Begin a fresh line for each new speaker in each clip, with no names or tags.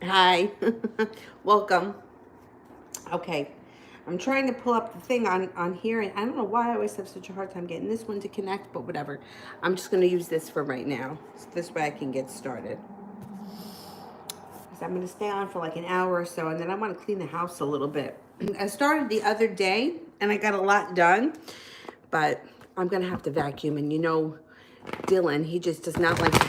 Hi. Welcome. Okay. I'm trying to pull up the thing on here, and I don't know why I always have such a hard time getting this one to connect, but whatever. I'm just going to use this for right now. So this way I can get started. Because I'm going to stay on for like an hour or so, and then I want to clean the house a little bit. I started the other day, and I got a lot done, but I'm going to have to vacuum, and Dylan, he just does not like the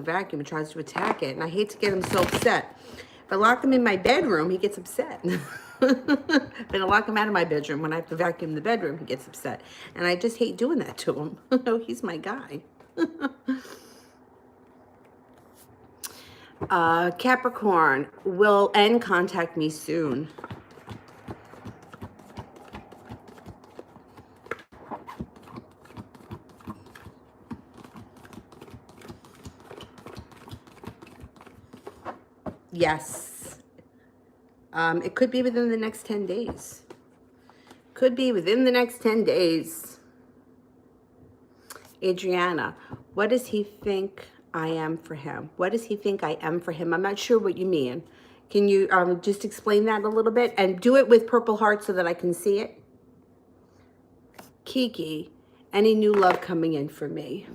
vacuum. He tries to attack it, and I hate to get him so upset. If I lock him in my bedroom, he gets upset. But I lock him out of my bedroom when I have to vacuum the bedroom, he gets upset, and I just hate doing that to him. He's my guy. Capricorn, will N contact me soon? Yes. It could be within the next 10 days. Could be within the next 10 days. Adriana, what does he think I am for him? What does he think I am for him? I'm not sure what you mean. Can you just explain that a little bit? And do it with purple hearts so that I can see it. Kiki, any new love coming in for me?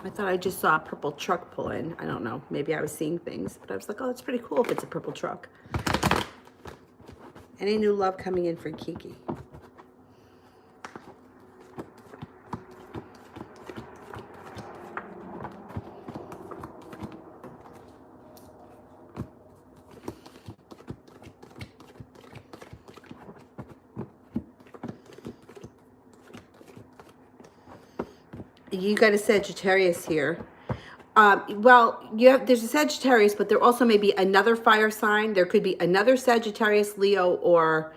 I thought I just saw a purple truck pull in. I don't know. Maybe I was seeing things. But I was like, oh, that's pretty cool if it's a purple truck. Any new love coming in for Kiki? You got a Sagittarius here. Well, there's a Sagittarius, but there also may be another fire sign. There could be another Sagittarius, Leo, or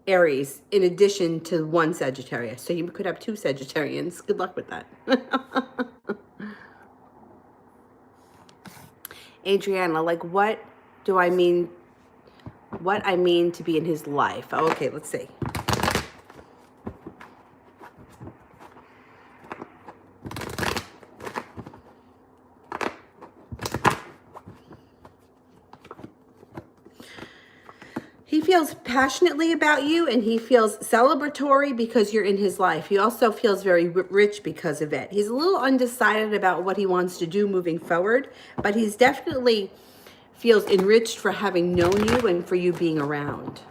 Aries in addition to one Sagittarius. So you could have two Sagittarians. Good luck with that. Adriana, like what I mean to be in his life? Oh, okay, let's see. He feels passionately about you, and he feels celebratory because you're in his life. He also feels very rich because of it. He's a little undecided about what he wants to do moving forward, but he's definitely feels enriched for having known you and for you being around.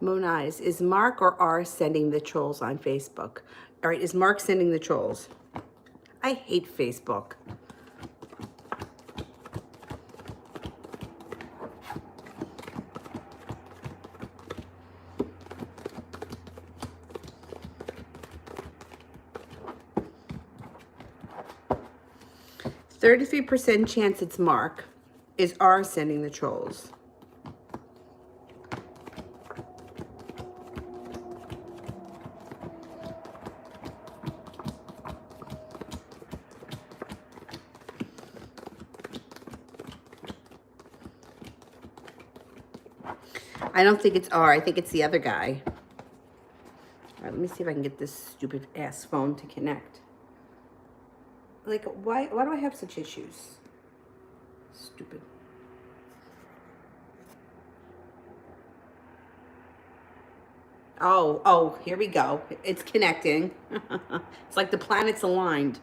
Moon Eyes, is Mark or R sending the trolls on Facebook? All right, is Mark sending the trolls? I hate Facebook. %33% chance it's Mark. Is R sending the trolls? I don't think it's R. I think it's the other guy. All right, let me see if I can get this stupid ass phone to connect. Like, why do I have such issues? Stupid. Oh, here we go. It's connecting. It's like the planets aligned.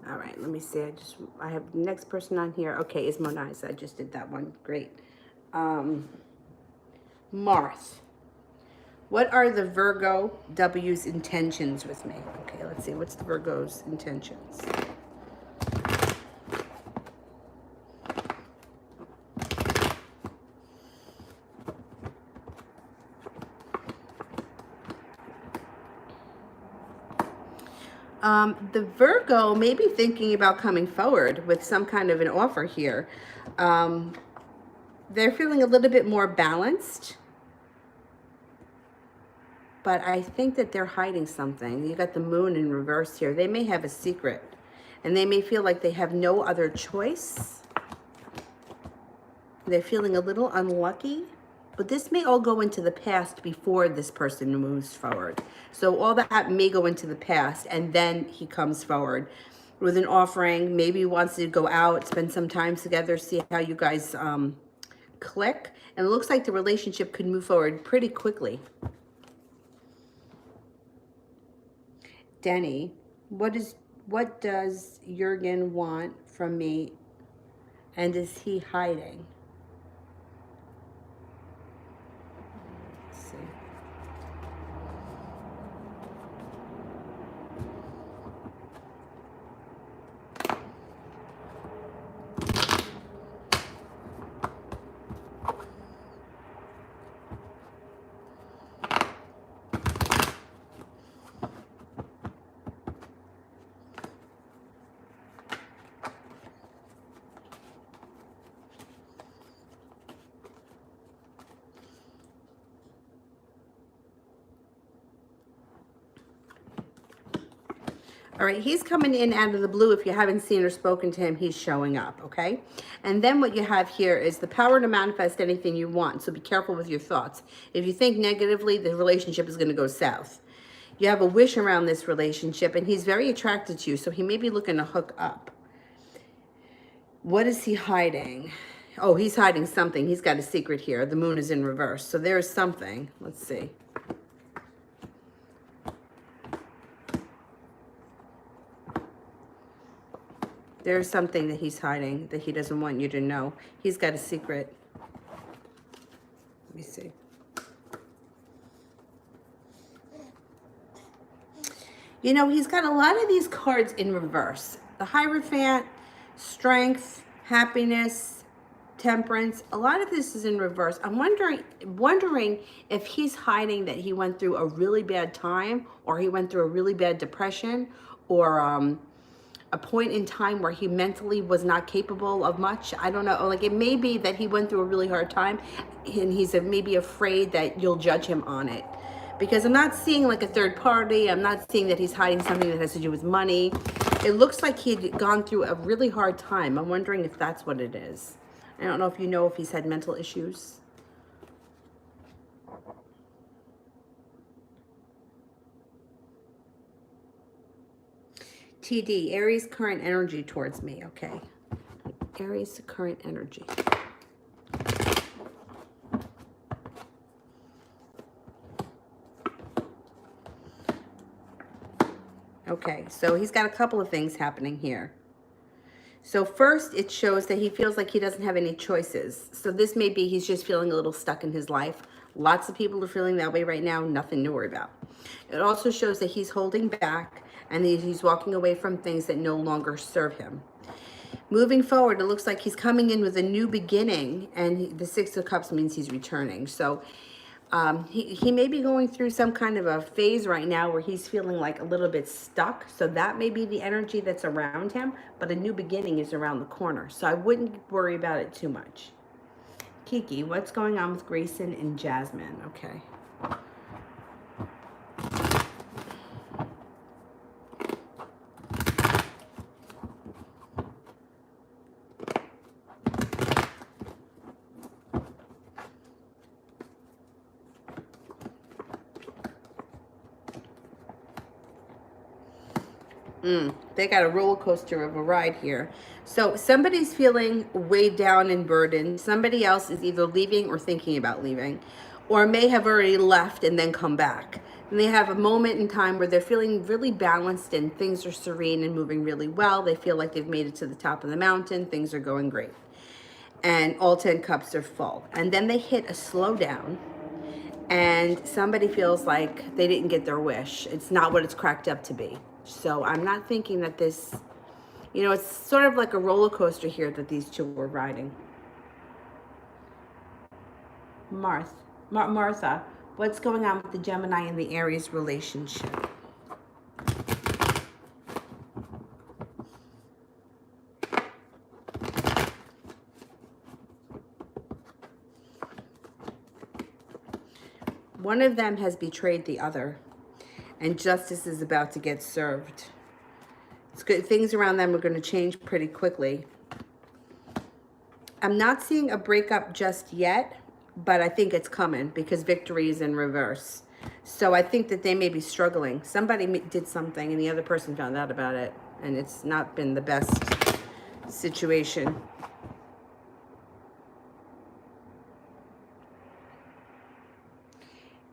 All right, let me see. I have the next person on here. Okay, is Moniz. I just did that one. Great. Marth. What are the Virgo W's intentions with me? Okay, let's see. What's the Virgo's intentions? The Virgo may be thinking about coming forward with some kind of an offer here. Um, they're feeling a little bit more balanced, but I think that they're hiding something. You got the moon in reverse here. They may have a secret, and they may feel like they have no other choice. They're feeling a little unlucky, but this may all go into the past before this person moves forward. So all that may go into the past, and then he comes forward with an offering. Maybe he wants to go out, spend some time together, see how you guys click. And it looks like the relationship could move forward pretty quickly. Denny, what does Jurgen want from me, and is he hiding? Let's see. All right, he's coming in out of the blue. If you haven't seen or spoken to him, he's showing up, okay? And then what you have here is the power to manifest anything you want. So be careful with your thoughts. If you think negatively, the relationship is going to go south. You have a wish around this relationship, and he's very attracted to you, so he may be looking to hook up. What is he hiding? Oh, he's hiding something. He's got a secret here. The moon is in reverse, so there's something. Let's see. There's something that he's hiding that he doesn't want you to know. He's got a secret. Let me see. You know, he's got a lot of these cards in reverse. The Hierophant, Strength, Happiness, Temperance. A lot of this is in reverse. I'm wondering if he's hiding that he went through a really bad time, or he went through a really bad depression, or a point in time where he mentally was not capable of much. I don't know. Like, it may be that he went through a really hard time, and he's maybe afraid that you'll judge him on it. Because I'm not seeing like a third party. I'm not seeing that he's hiding something that has to do with money. It looks like he'd gone through a really hard time. I'm wondering if that's what it is. I don't know if you know if he's had mental issues. TD, Aries current energy towards me. Okay. Aries current energy. Okay, so he's got a couple of things happening here. So first, it shows that he feels like he doesn't have any choices. So this may be he's just feeling a little stuck in his life. Lots of people are feeling that way right now. Nothing to worry about. It also shows that he's holding back, and he's walking away from things that no longer serve him. Moving forward, it looks like he's coming in with a new beginning, and the Six of Cups means he's returning. So he may be going through some kind of a phase right now where he's feeling like a little bit stuck. So that may be the energy that's around him, but a new beginning is around the corner. So I wouldn't worry about it too much. Kiki, what's going on with Grayson and Jasmine? Okay. They got a roller coaster of a ride here. So somebody's feeling weighed down and burdened. Somebody else is either leaving or thinking about leaving, or may have already left and then come back. And they have a moment in time where they're feeling really balanced and things are serene and moving really well. They feel like they've made it to the top of the mountain. Things are going great. And all 10 cups are full. And then they hit a slowdown, and somebody feels like they didn't get their wish. It's not what it's cracked up to be. So I'm not thinking that this, you know, it's sort of like a roller coaster here that these two were riding. Martha, what's going on with the Gemini and the Aries relationship? One of them has betrayed the other, and justice is about to get served. It's good. Things around them are going to change pretty quickly. I'm not seeing a breakup just yet, but I think it's coming because victory is in reverse. So I think that they may be struggling. Somebody did something and the other person found out about it, and it's not been the best situation.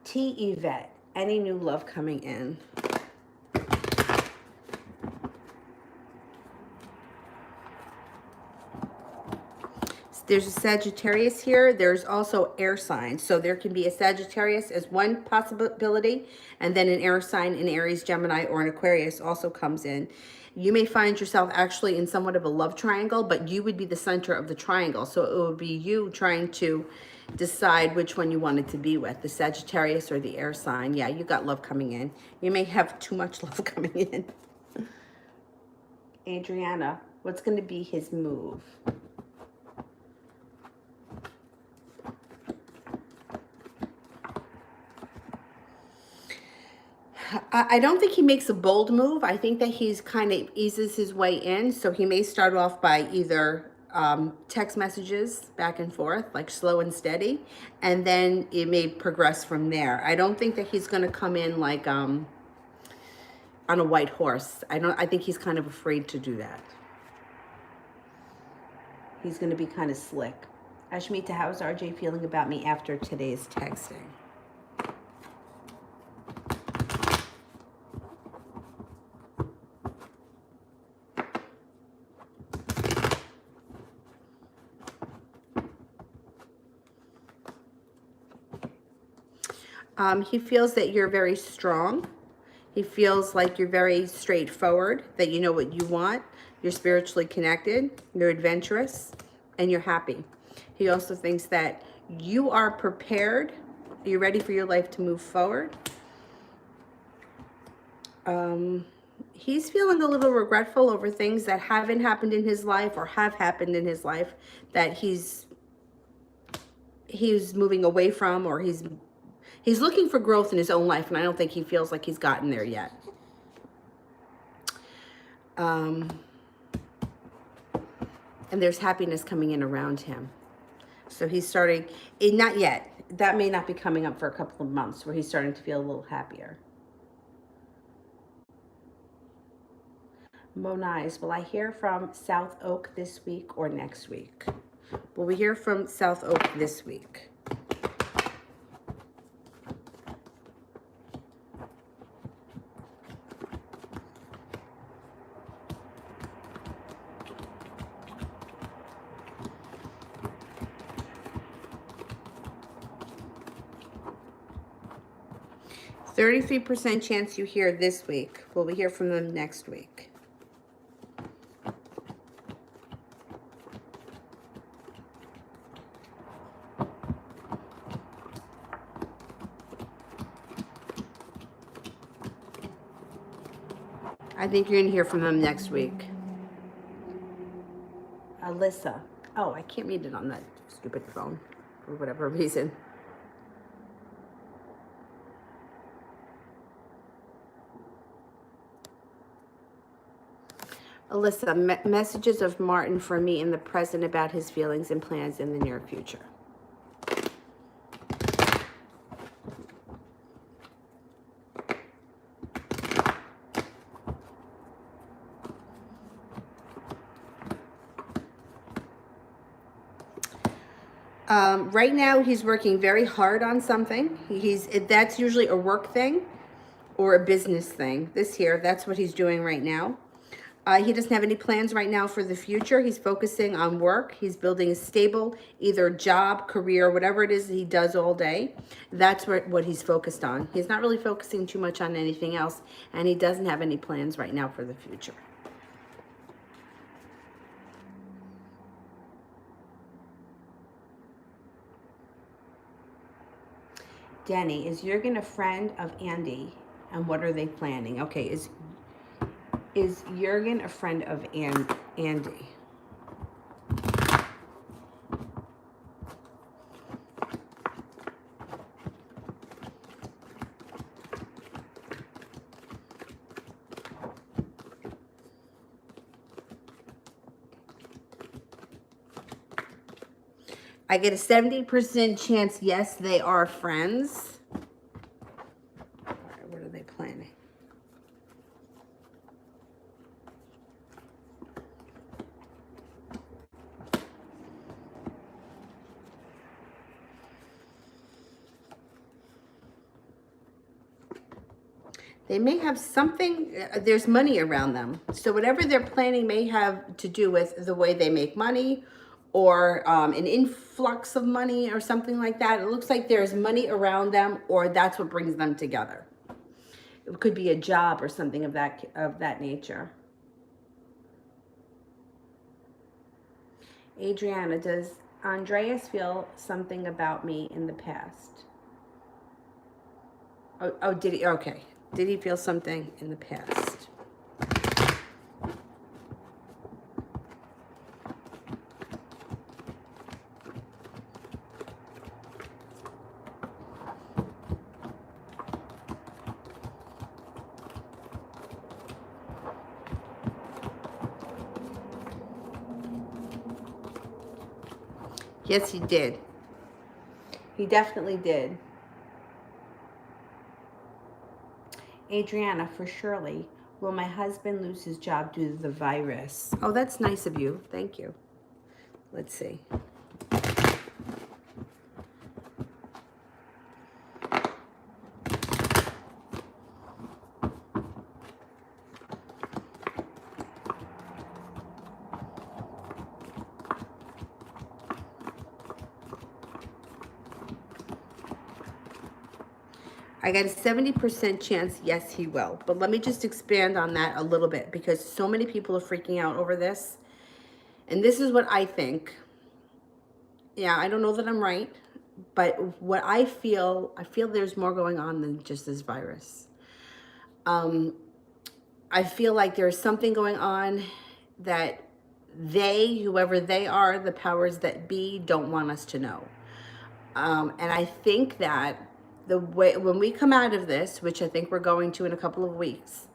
T. Yvette, any new love coming in? There's a Sagittarius here. There's also air signs. So there can be a Sagittarius as one possibility, and then an air sign, an Aries, Gemini, or an Aquarius also comes in. You may find yourself actually in somewhat of a love triangle, but you would be the center of the triangle. So it would be you trying to decide which one you wanted to be with, the Sagittarius or the air sign. Yeah, you got love coming in. You may have too much love coming in. Adriana, what's going to be his move? I don't think he makes a bold move. I think that he's kind of eases his way in. So he may start off by either text messages back and forth, like slow and steady, and then it may progress from there. I don't think that he's going to come in like on a white horse. I think he's kind of afraid to do that. He's going to be kind of slick. Ashmita, how's RJ feeling about me after today's texting? He feels that you're very strong. He feels like you're very straightforward, that you know what you want. You're spiritually connected, you're adventurous, and you're happy. He also thinks that you are prepared. You're ready for your life to move forward. He's feeling a little regretful over things that haven't happened in his life or have happened in his life that he's moving away from, or he's looking for growth in his own life, and I don't think he feels like he's gotten there yet. And there's happiness coming in around him. So he's starting, not yet. That may not be coming up for a couple of months, where he's starting to feel a little happier. Monize, will I hear from South Oak this week or next week? Will we hear from South Oak this week? %33% chance you hear this week. Will we hear from them next week? I think you're going to hear from them next week. Alyssa. Oh, I can't read it on that stupid phone for whatever reason. Alyssa, messages of Martin for me in the present about his feelings and plans in the near future. Right now, he's working very hard on something. That's usually a work thing or a business thing. This here, that's what he's doing right now. He doesn't have any plans right now for the future. He's focusing on work. He's building a stable, either job, career, whatever it is that he does all day. That's what he's focused on. He's not really focusing too much on anything else, and he doesn't have any plans right now for the future. Denny, is Jürgen a friend of Andy, and what are they planning? Okay, is Jürgen a friend of Andy? I get a 70% chance, yes, they are friends. All right, what are they planning? They may have something, there's money around them. So whatever they're planning may have to do with the way they make money, or an influx of money or something like that. It looks like there's money around them, or that's what brings them together. It could be a job or something of that nature. Adriana, does Andreas feel something about me in the past? Oh, did he? Okay. Did he feel something in the past? Yes, he did. He definitely did. Adriana, for Shirley, will my husband lose his job due to the virus? Oh, that's nice of you. Thank you. Let's see. I got a 70% chance, yes, he will. But let me just expand on that a little bit, because so many people are freaking out over this. And this is what I think. Yeah, I don't know that I'm right, but what I feel there's more going on than just this virus. I feel like there's something going on that whoever they are, the powers that be, don't want us to know. And I think that the way, when we come out of this, which I think we're going to in a couple of weeks,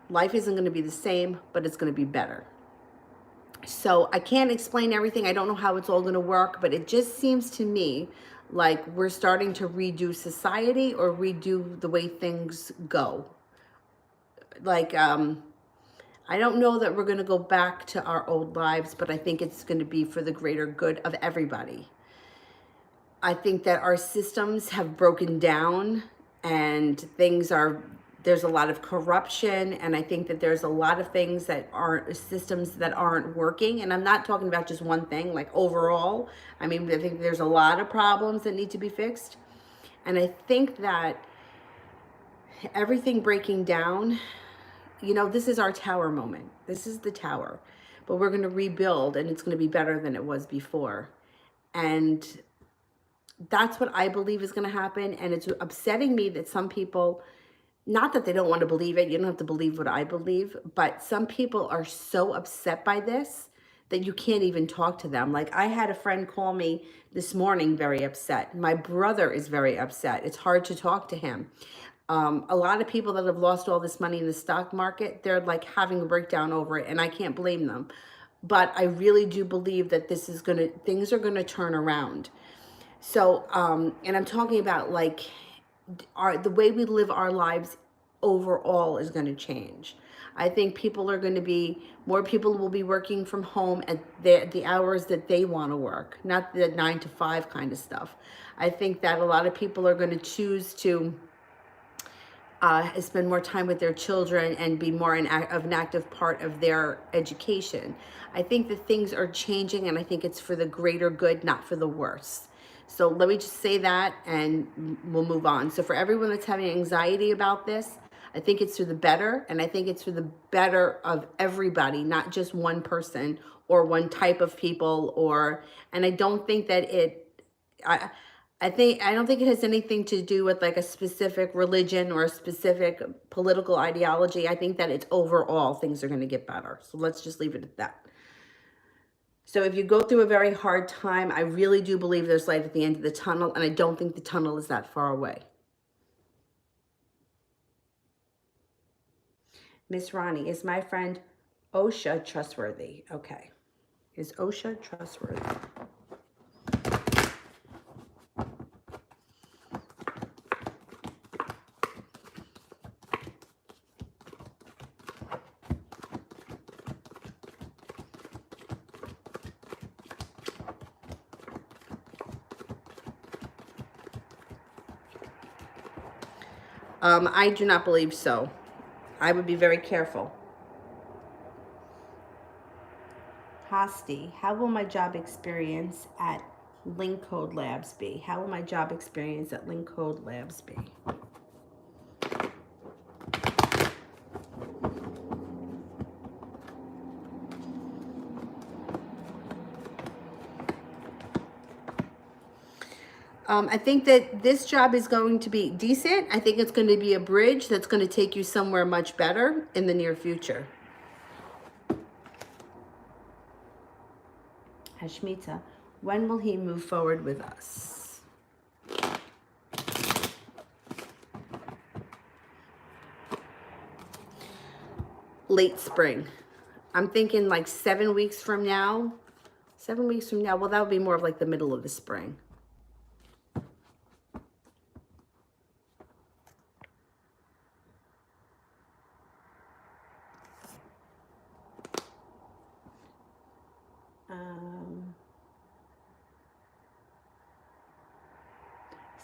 life isn't going to be the same, but it's going to be better. So I can't explain everything. I don't know how it's all going to work, but it just seems to me like we're starting to redo society, or redo the way things go. Like, I don't know that we're going to go back to our old lives, but I think it's going to be for the greater good of everybody. I think that our systems have broken down, and there's a lot of corruption, and I think that there's a lot of things that aren't, systems that aren't working. And I'm not talking about just one thing, like overall. I mean, I think there's a lot of problems that need to be fixed. And I think that everything breaking down, this is our tower moment. This is the tower. But we're going to rebuild, and it's going to be better than it was before. And that's what I believe is going to happen. And it's upsetting me that some people, not that they don't want to believe it, you don't have to believe what I believe, but some people are so upset by this that you can't even talk to them. Like, I had a friend call me this morning very upset. My brother is very upset. It's hard to talk to him. A lot of people that have lost all this money in the stock market, they're like having a breakdown over it, and I can't blame them. But I really do believe that things are gonna turn around. So, and I'm talking about like the way we live our lives overall is going to change. I think more people will be working from home at the hours that they want to work, not the 9 to 5 kind of stuff. I think that a lot of people are going to choose to spend more time with their children and be more of an active part of their education. I think that things are changing, and I think it's for the greater good, not for the worse. So let me just say that, and we'll move on. So for everyone that's having anxiety about this, I think it's for the better, and I think it's for the better of everybody, not just one person or one type of people, and I don't think that I don't think it has anything to do with like a specific religion or a specific political ideology. I think that it's overall things are going to get better. So let's just leave it at that. So if you go through a very hard time, I really do believe there's light at the end of the tunnel, and I don't think the tunnel is that far away. Miss Ronnie, is my friend Osha trustworthy? Okay. Is Osha trustworthy? I do not believe so. I would be very careful. Hosti, how will my job experience at Link Code Labs be? How will my job experience at Link Code Labs be? I think that this job is going to be decent. I think it's going to be a bridge that's going to take you somewhere much better in the near future. Hashmita, when will he move forward with us? Late spring. I'm thinking like 7 weeks from now. 7 weeks from now. Well, that would be more of like the middle of the spring.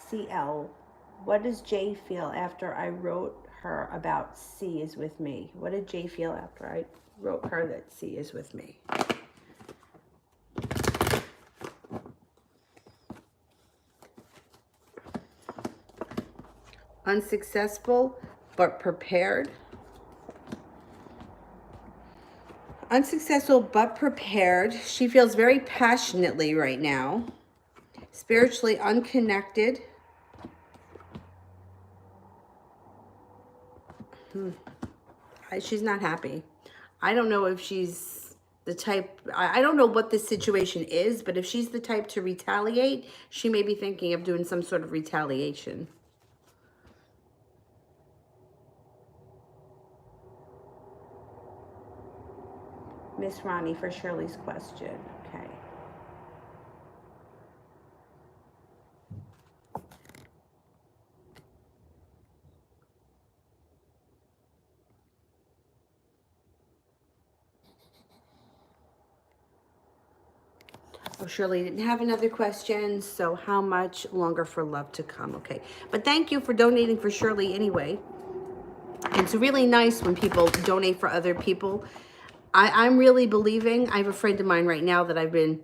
CL, what does Jay feel after I wrote her about C is with me? What did Jay feel after I wrote her that C is with me? Unsuccessful, but prepared. Unsuccessful, but prepared. She feels very passionately right now. Spiritually unconnected. She's not happy. I don't know if she's the type, I don't know what this situation is, but if she's the type to retaliate, she may be thinking of doing some sort of retaliation. Miss Ronnie for Shirley's question. Okay. Oh, Shirley didn't have another question. So how much longer for love to come? Okay. But thank you for donating for Shirley anyway. It's really nice when people donate for other people. I'm really believing. I have a friend of mine right now that I've been,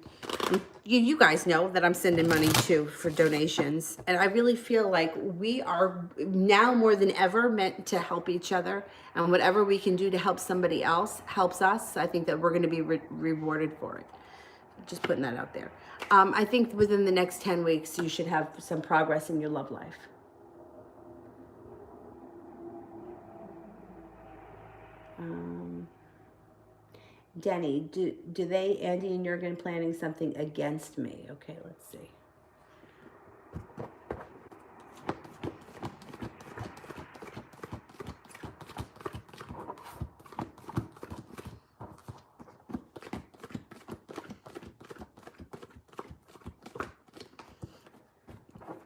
you guys know that I'm sending money to for donations. And I really feel like we are now more than ever meant to help each other. And whatever we can do to help somebody else helps us. I think that we're going to be rewarded for it. Just putting that out there. I think within the next 10 weeks, you should have some progress in your love life. Denny, do they, Andy and Jurgen, planning something against me? Okay, let's see.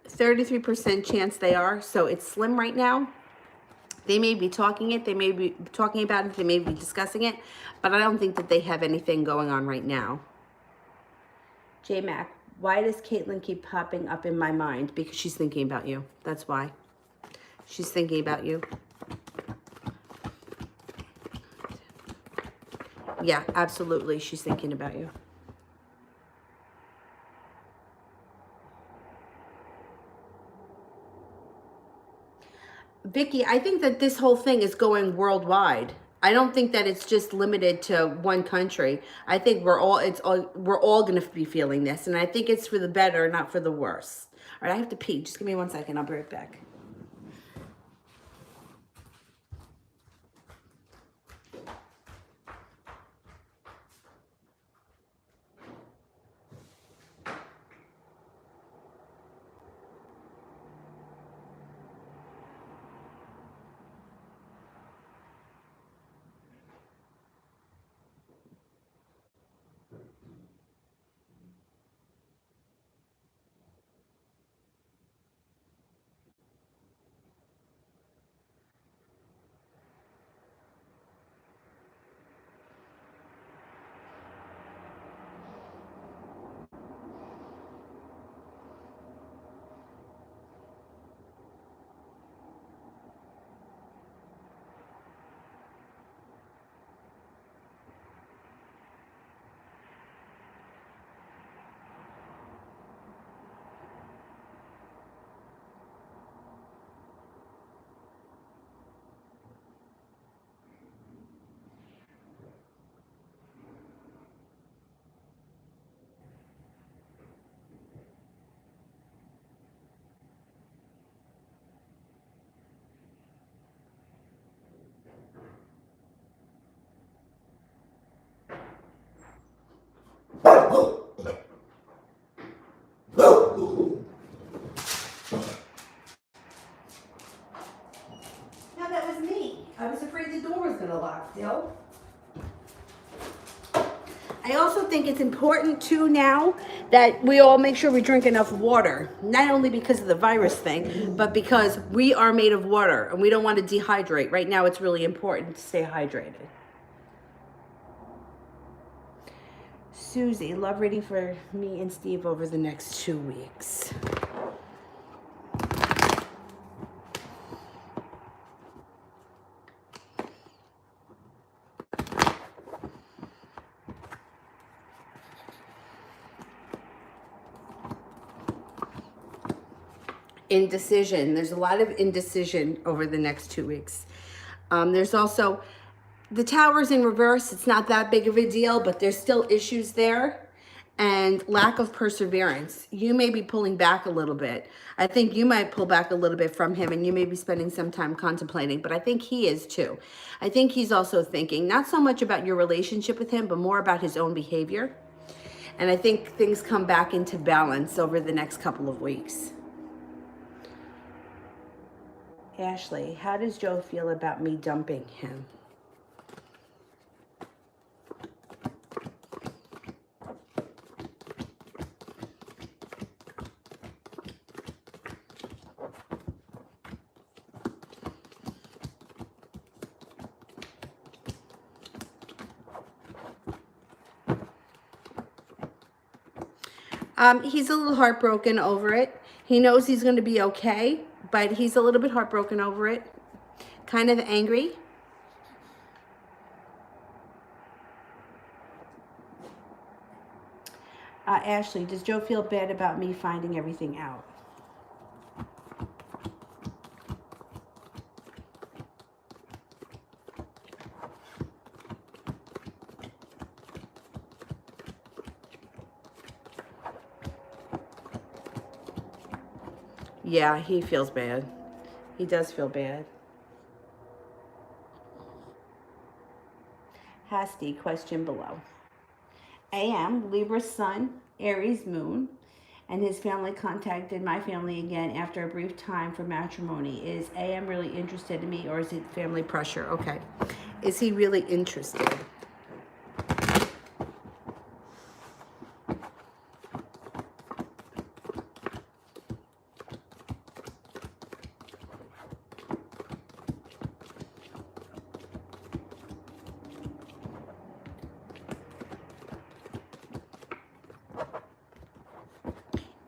%33% chance they are, so it's slim right now. They may be talking it, they may be talking about it, they may be discussing it, but I don't think that they have anything going on right now. J Mac, why does Caitlin keep popping up in my mind? Because she's thinking about you. That's why. She's thinking about you. Yeah, absolutely. She's thinking about you. Vicky, I think that this whole thing is going worldwide. I don't think that it's just limited to one country. I think we're all going to be feeling this, and I think it's for the better, not for the worse. All right, I have to pee. Just give me 1 second. I'll be right back. important too now that we all make sure we drink enough water, not only because of the virus thing, but because we are made of water and we don't want to dehydrate. Right now, it's really important to stay hydrated. Susie, love reading for me and Steve over the next 2 weeks. Indecision. There's a lot of indecision over the next 2 weeks. There's also the Tower's in reverse. It's not that big of a deal, but there's still issues there. And lack of perseverance. You may be pulling back a little bit. I think you might pull back a little bit from him and you may be spending some time contemplating, but I think he is too. I think he's also thinking not so much about your relationship with him, but more about his own behavior. And I think things come back into balance over the next couple of weeks. Ashley, how does Joe feel about me dumping him? He's a little heartbroken over it. He knows he's going to be okay, but he's a little bit heartbroken over it. Kind of angry. Ashley, does Joe feel bad about me finding everything out? Yeah, he feels bad. He does feel bad. Hasty, question below. AM, Libra Sun, Aries Moon, and his family contacted my family again after a brief time for matrimony. Is AM really interested in me or is it family pressure? Okay. Is he really interested?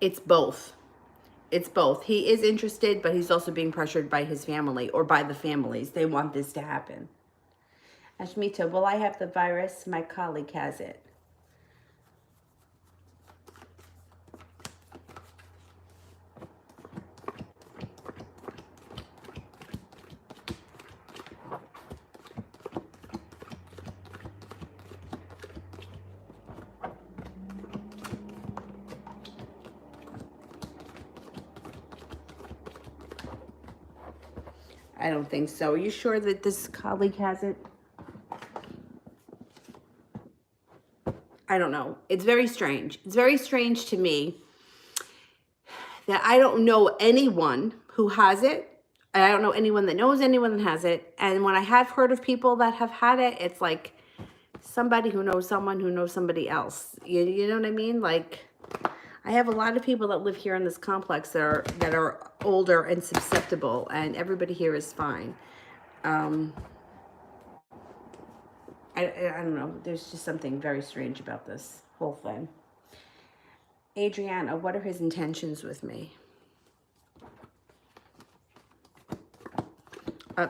It's both. It's both. He is interested, but he's also being pressured by his family or by the families. They want this to happen. Ashmita, will I have the virus? My colleague has it. I don't think so. Are you sure that this colleague has it? I don't know. It's very strange. It's very strange to me that I don't know anyone who has it. And I don't know anyone that knows anyone that has it. And when I have heard of people that have had it, it's like somebody who knows someone who knows somebody else. You know what I mean? Like, I have a lot of people that live here in this complex that are older and susceptible, and everybody here is fine. I don't know. There's just something very strange about this whole thing. Adriana, what are his intentions with me?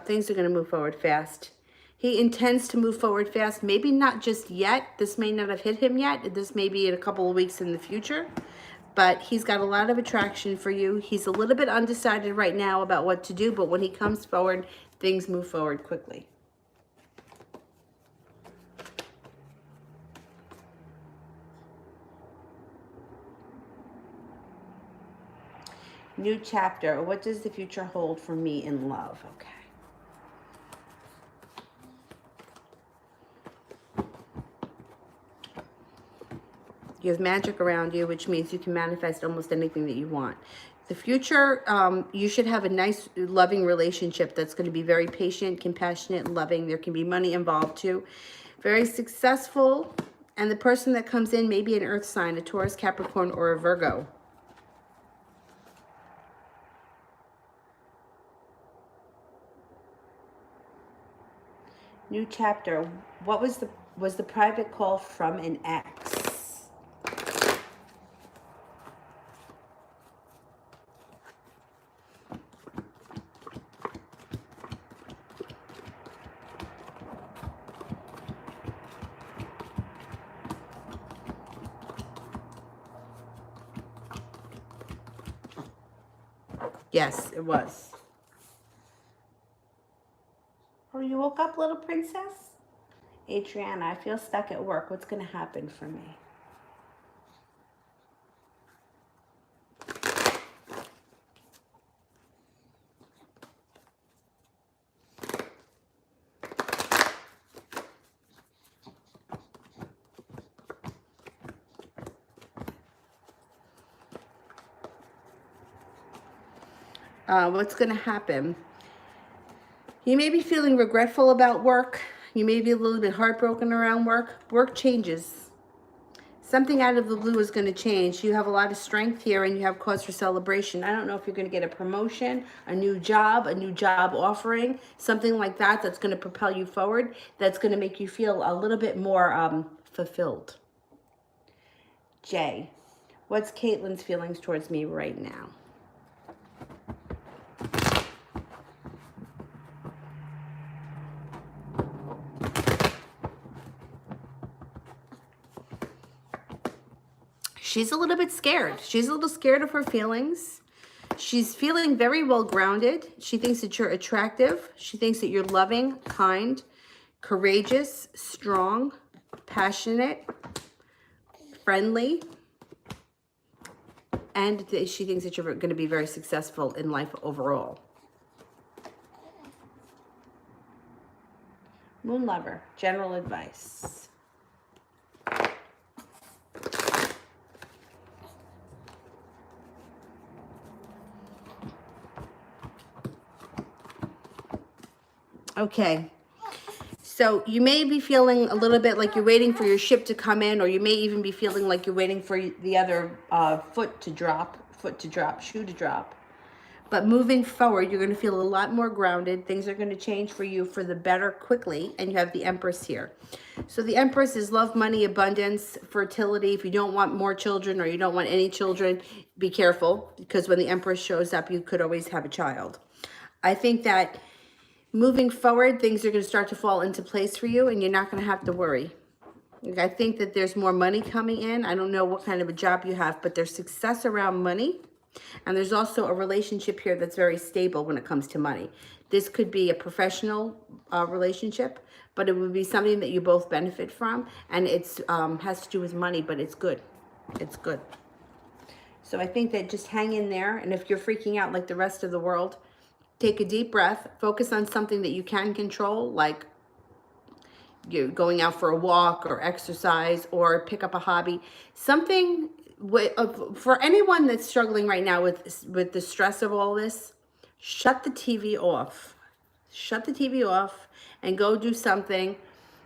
Things are going to move forward fast. He intends to move forward fast. Maybe not just yet. This may not have hit him yet. This may be in a couple of weeks in the future. But he's got a lot of attraction for you. He's a little bit undecided right now about what to do. But when he comes forward, things move forward quickly. New chapter. What does the future hold for me in love? Okay. You have magic around you, which means you can manifest almost anything that you want. The future, you should have a nice, loving relationship that's going to be very patient, compassionate, and loving. There can be money involved too. Very successful. And the person that comes in may be an earth sign, a Taurus, Capricorn, or a Virgo. New chapter. What was the private call from an ex? Yes, it was. Oh, you woke up, little princess? Adriana, I feel stuck at work. What's going to happen for me? What's going to happen? You may be feeling regretful about work. You may be a little bit heartbroken around work. Work changes. Something out of the blue is going to change. You have a lot of strength here and you have cause for celebration. I don't know if you're going to get a promotion, a new job offering, something like that that's going to propel you forward, that's going to make you feel a little bit more fulfilled. Jay, what's Caitlin's feelings towards me right now? She's a little bit scared. She's a little scared of her feelings. She's feeling very well grounded. She thinks that you're attractive. She thinks that you're loving, kind, courageous, strong, passionate, friendly. And she thinks that you're going to be very successful in life overall. Moon Lover, general advice. Okay, so you may be feeling a little bit like you're waiting for your ship to come in, or you may even be feeling like you're waiting for the other shoe to drop. But moving forward, you're going to feel a lot more grounded. Things are going to change for you for the better quickly, and you have the Empress here. So the Empress is love, money, abundance, fertility. If you don't want more children or you don't want any children, be careful, because when the Empress shows up, you could always have a child. I think that moving forward, things are going to start to fall into place for you, and you're not going to have to worry. I think that there's more money coming in. I don't know what kind of a job you have, but there's success around money. And there's also a relationship here that's very stable when it comes to money. This could be a professional relationship, but it would be something that you both benefit from. And it's has to do with money, but it's good. It's good. So I think that just hang in there. And if you're freaking out like the rest of the world, take a deep breath, focus on something that you can control, like you're going out for a walk or exercise or pick up a hobby. Something for anyone that's struggling right now with the stress of all this, shut the TV off. Shut the TV off and go do something.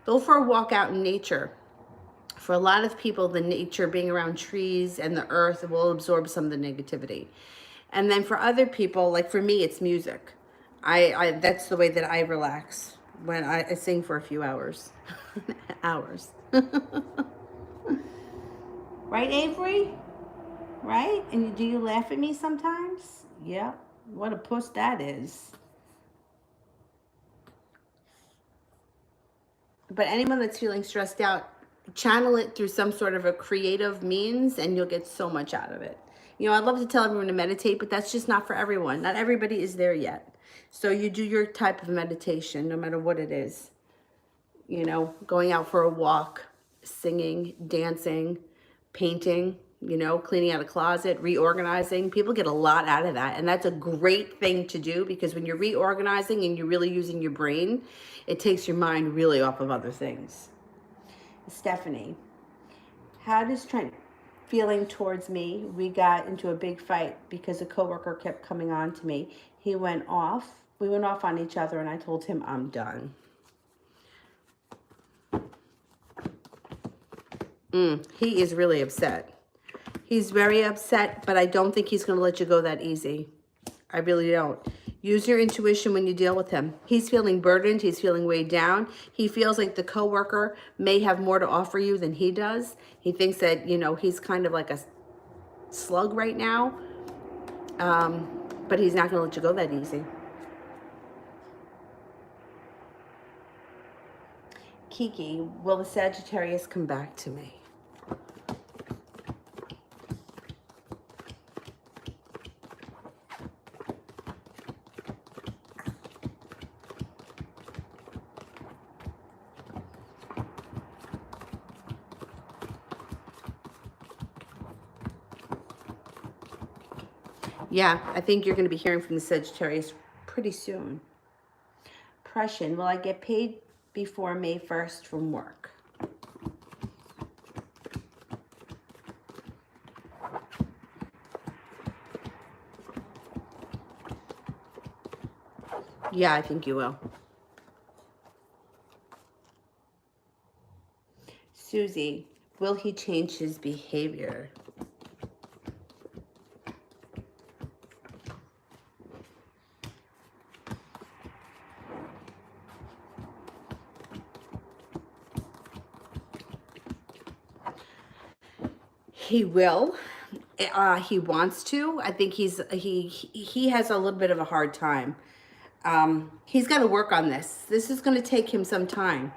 Go for a walk out in nature. For a lot of people, the nature, being around trees and the earth, will absorb some of the negativity. And then for other people, like for me, it's music. That's the way that I relax, when I sing for a few hours. Hours. Right, Avery? Right? And do you laugh at me sometimes? Yeah. What a puss that is. But anyone that's feeling stressed out, channel it through some sort of a creative means, and you'll get so much out of it. You know, I'd love to tell everyone to meditate, but that's just not for everyone. Not everybody is there yet. So you do your type of meditation, no matter what it is. You know, going out for a walk, singing, dancing, painting, you know, cleaning out a closet, reorganizing. People get a lot out of that. And that's a great thing to do, because when you're reorganizing and you're really using your brain, it takes your mind really off of other things. Stephanie, how does Trent feeling towards me? We got into a big fight because a coworker kept coming on to me. He went off. We went off on each other, and I told him I'm done. He is really upset. He's very upset, but I don't think he's going to let you go that easy. I really don't. Use your intuition when you deal with him. He's feeling burdened. He's feeling weighed down. He feels like the coworker may have more to offer you than he does. He thinks that, you know, he's kind of like a slug right now. But he's not going to let you go that easy. Kiki, will the Sagittarius come back to me? Yeah, I think you're going to be hearing from the Sagittarius pretty soon. Prussian, will I get paid before May 1st from work? Yeah, I think you will. Susie, will he change his behavior? He will. He wants to. I think he has a little bit of a hard time. He's got to work on this. This is going to take him some time.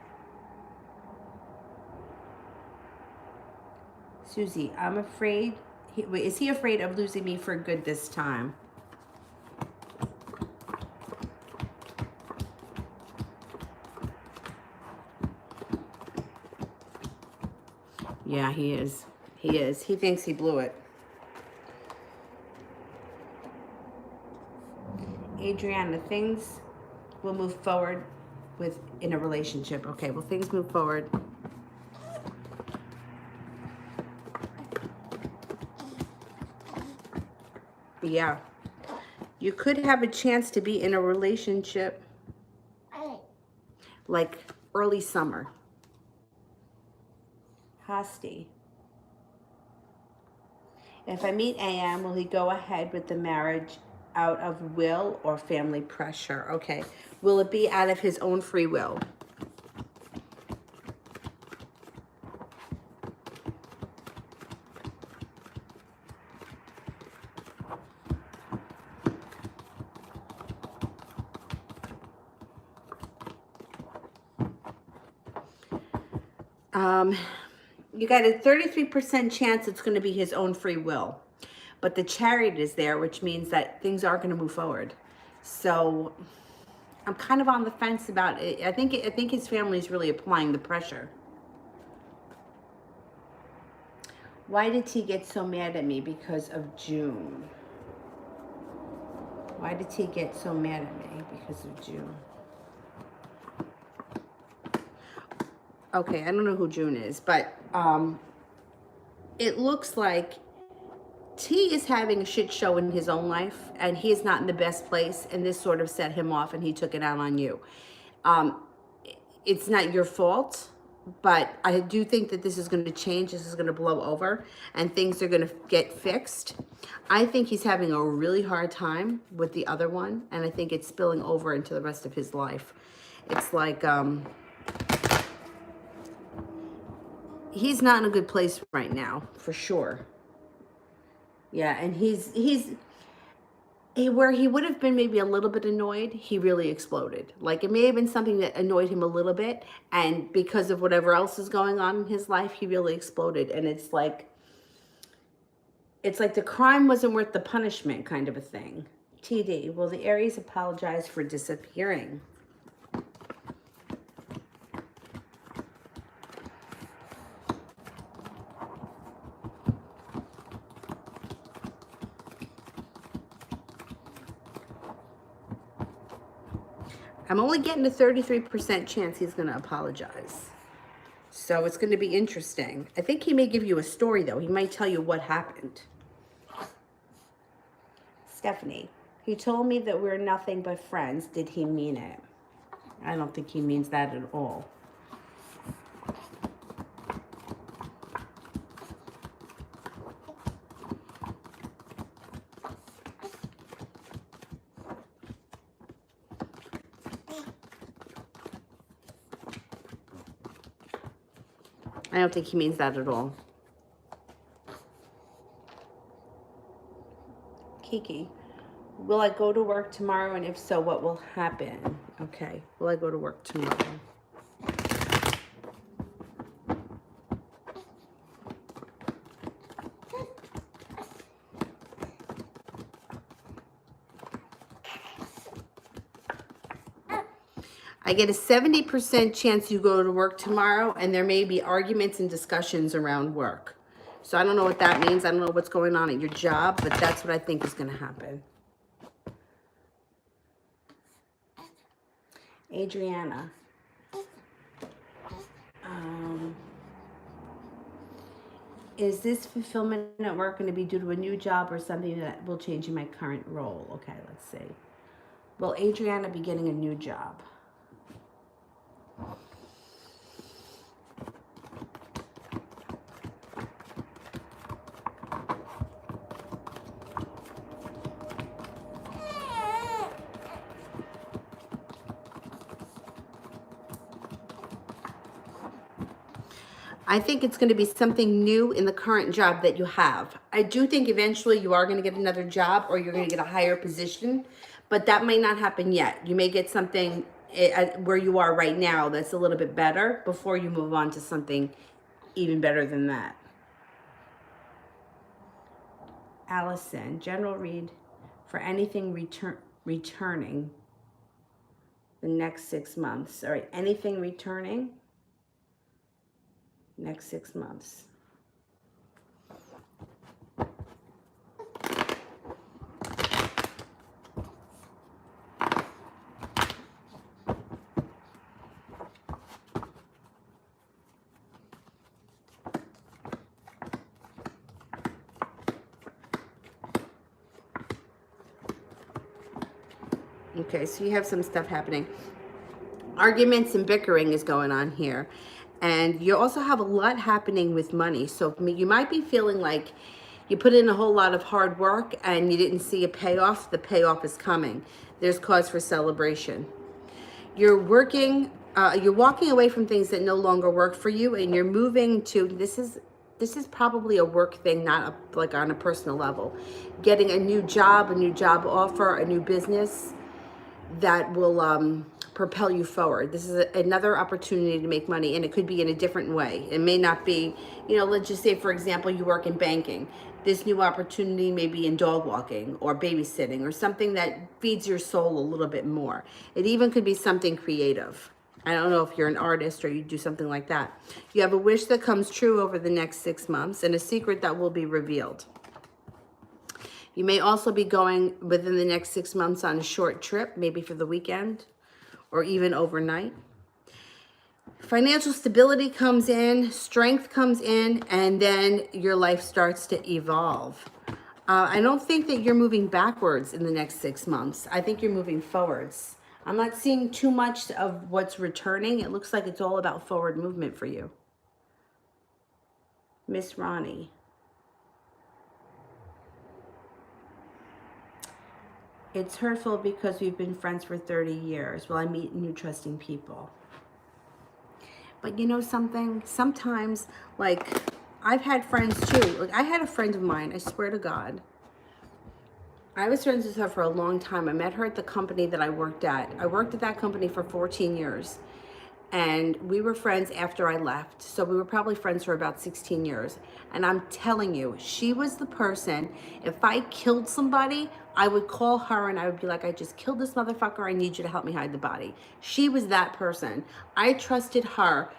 Susie, I'm afraid. Wait, is he afraid of losing me for good this time? Yeah, he is. He is. He thinks he blew it. Adriana, things will move forward in a relationship. Okay, will things move forward? Yeah. You could have a chance to be in a relationship like early summer. Hasti. If I meet AM, will he go ahead with the marriage out of will or family pressure? Okay. Will it be out of his own free will? You got a 33% chance it's going to be his own free will. But the Chariot is there, which means that things are going to move forward. So I'm kind of on the fence about it. I think his family is really applying the pressure. Why did he get so mad at me because of June? Why did he get so mad at me because of June? Okay, I don't know who June is, but it looks like T is having a shit show in his own life, and he is not in the best place, and this sort of set him off, and he took it out on you. It's not your fault, but I do think that this is going to change. This is going to blow over, and things are going to get fixed. I think he's having a really hard time with the other one, and I think it's spilling over into the rest of his life. It's like... he's not in a good place right now, for sure. Yeah, and he's where he would have been maybe a little bit annoyed, he really exploded. Like, it may have been something that annoyed him a little bit, and because of whatever else is going on in his life, he really exploded. And it's like the crime wasn't worth the punishment kind of a thing. TD, will the Aries apologize for disappearing? I'm only getting a 33% chance he's going to apologize. So it's going to be interesting. I think he may give you a story, though. He might tell you what happened. Stephanie, he told me that we're nothing but friends. Did he mean it? I don't think he means that at all. I don't think he means that at all. Kiki, will I go to work tomorrow? And if so, what will happen? Okay. Will I go to work tomorrow? I get a 70% chance you go to work tomorrow, and there may be arguments and discussions around work. So I don't know what that means. I don't know what's going on at your job, but that's what I think is going to happen. Adriana. Is this fulfillment at work going to be due to a new job or something that will change in my current role? Okay, let's see. Will Adriana be getting a new job? I think it's going to be something new in the current job that you have. I do think eventually you are going to get another job or you're going to get a higher position, but that might not happen yet. You may get something where you are right now that's a little bit better before you move on to something even better than that. Allison, general read for anything returning the next 6 months. All right, anything returning next 6 months. Okay, so you have some stuff happening. Arguments and bickering is going on here. And you also have a lot happening with money. So you might be feeling like you put in a whole lot of hard work and you didn't see a payoff. The payoff is coming. There's cause for celebration. You're walking away from things that no longer work for you, and you're moving to, this is probably a work thing, not like on a personal level. Getting a new job offer, a new business that will propel you forward. This is another opportunity to make money, and it could be in a different way. It may not be, let's just say, for example, you work in banking. This new opportunity may be in dog walking or babysitting or something that feeds your soul a little bit more. It even could be something creative. I don't know if you're an artist or you do something like that. You have a wish that comes true over the next 6 months and a secret that will be revealed. You may also be going within the next 6 months on a short trip, maybe for the weekend or even overnight. Financial stability comes in, strength comes in, and then your life starts to evolve. I don't think that you're moving backwards in the next 6 months. I think you're moving forwards. I'm not seeing too much of what's returning. It looks like it's all about forward movement for you. Miss Ronnie. It's hurtful because we've been friends for 30 years. Will I meet new trusting people? But you know something? Sometimes, like, I've had friends too. Like, I had a friend of mine, I swear to God. I was friends with her for a long time. I met her at the company that I worked at. I worked at that company for 14 years. And we were friends after I left. So we were probably friends for about 16 years. And I'm telling you, she was the person, if I killed somebody, I would call her and I would be like, I just killed this motherfucker. I need you to help me hide the body. She was that person. I trusted her.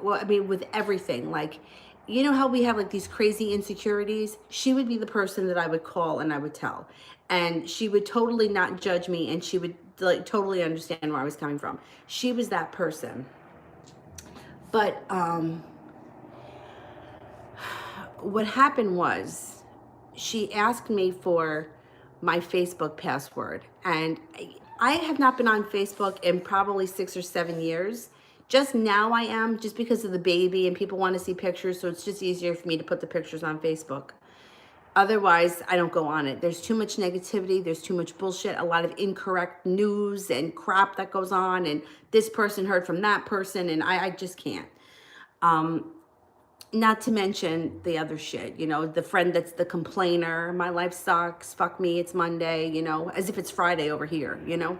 Well, I mean, with everything. Like, you know how we have like these crazy insecurities? She would be the person that I would call and I would tell. And she would totally not judge me, and she would like totally understand where I was coming from. She was that person. But what happened was she asked me for my Facebook password, and I have not been on Facebook in probably 6 or 7 years. Just now I am, just because of the baby and people want to see pictures, so it's just easier for me to put the pictures on Facebook. Otherwise, I don't go on it. There's too much negativity. There's too much bullshit, a lot of incorrect news and crap that goes on. And this person heard from that person, and I just can't. Not to mention the other shit, you know, the friend that's the complainer. My life sucks. Fuck me. It's Monday, you know, as if it's Friday over here, you know.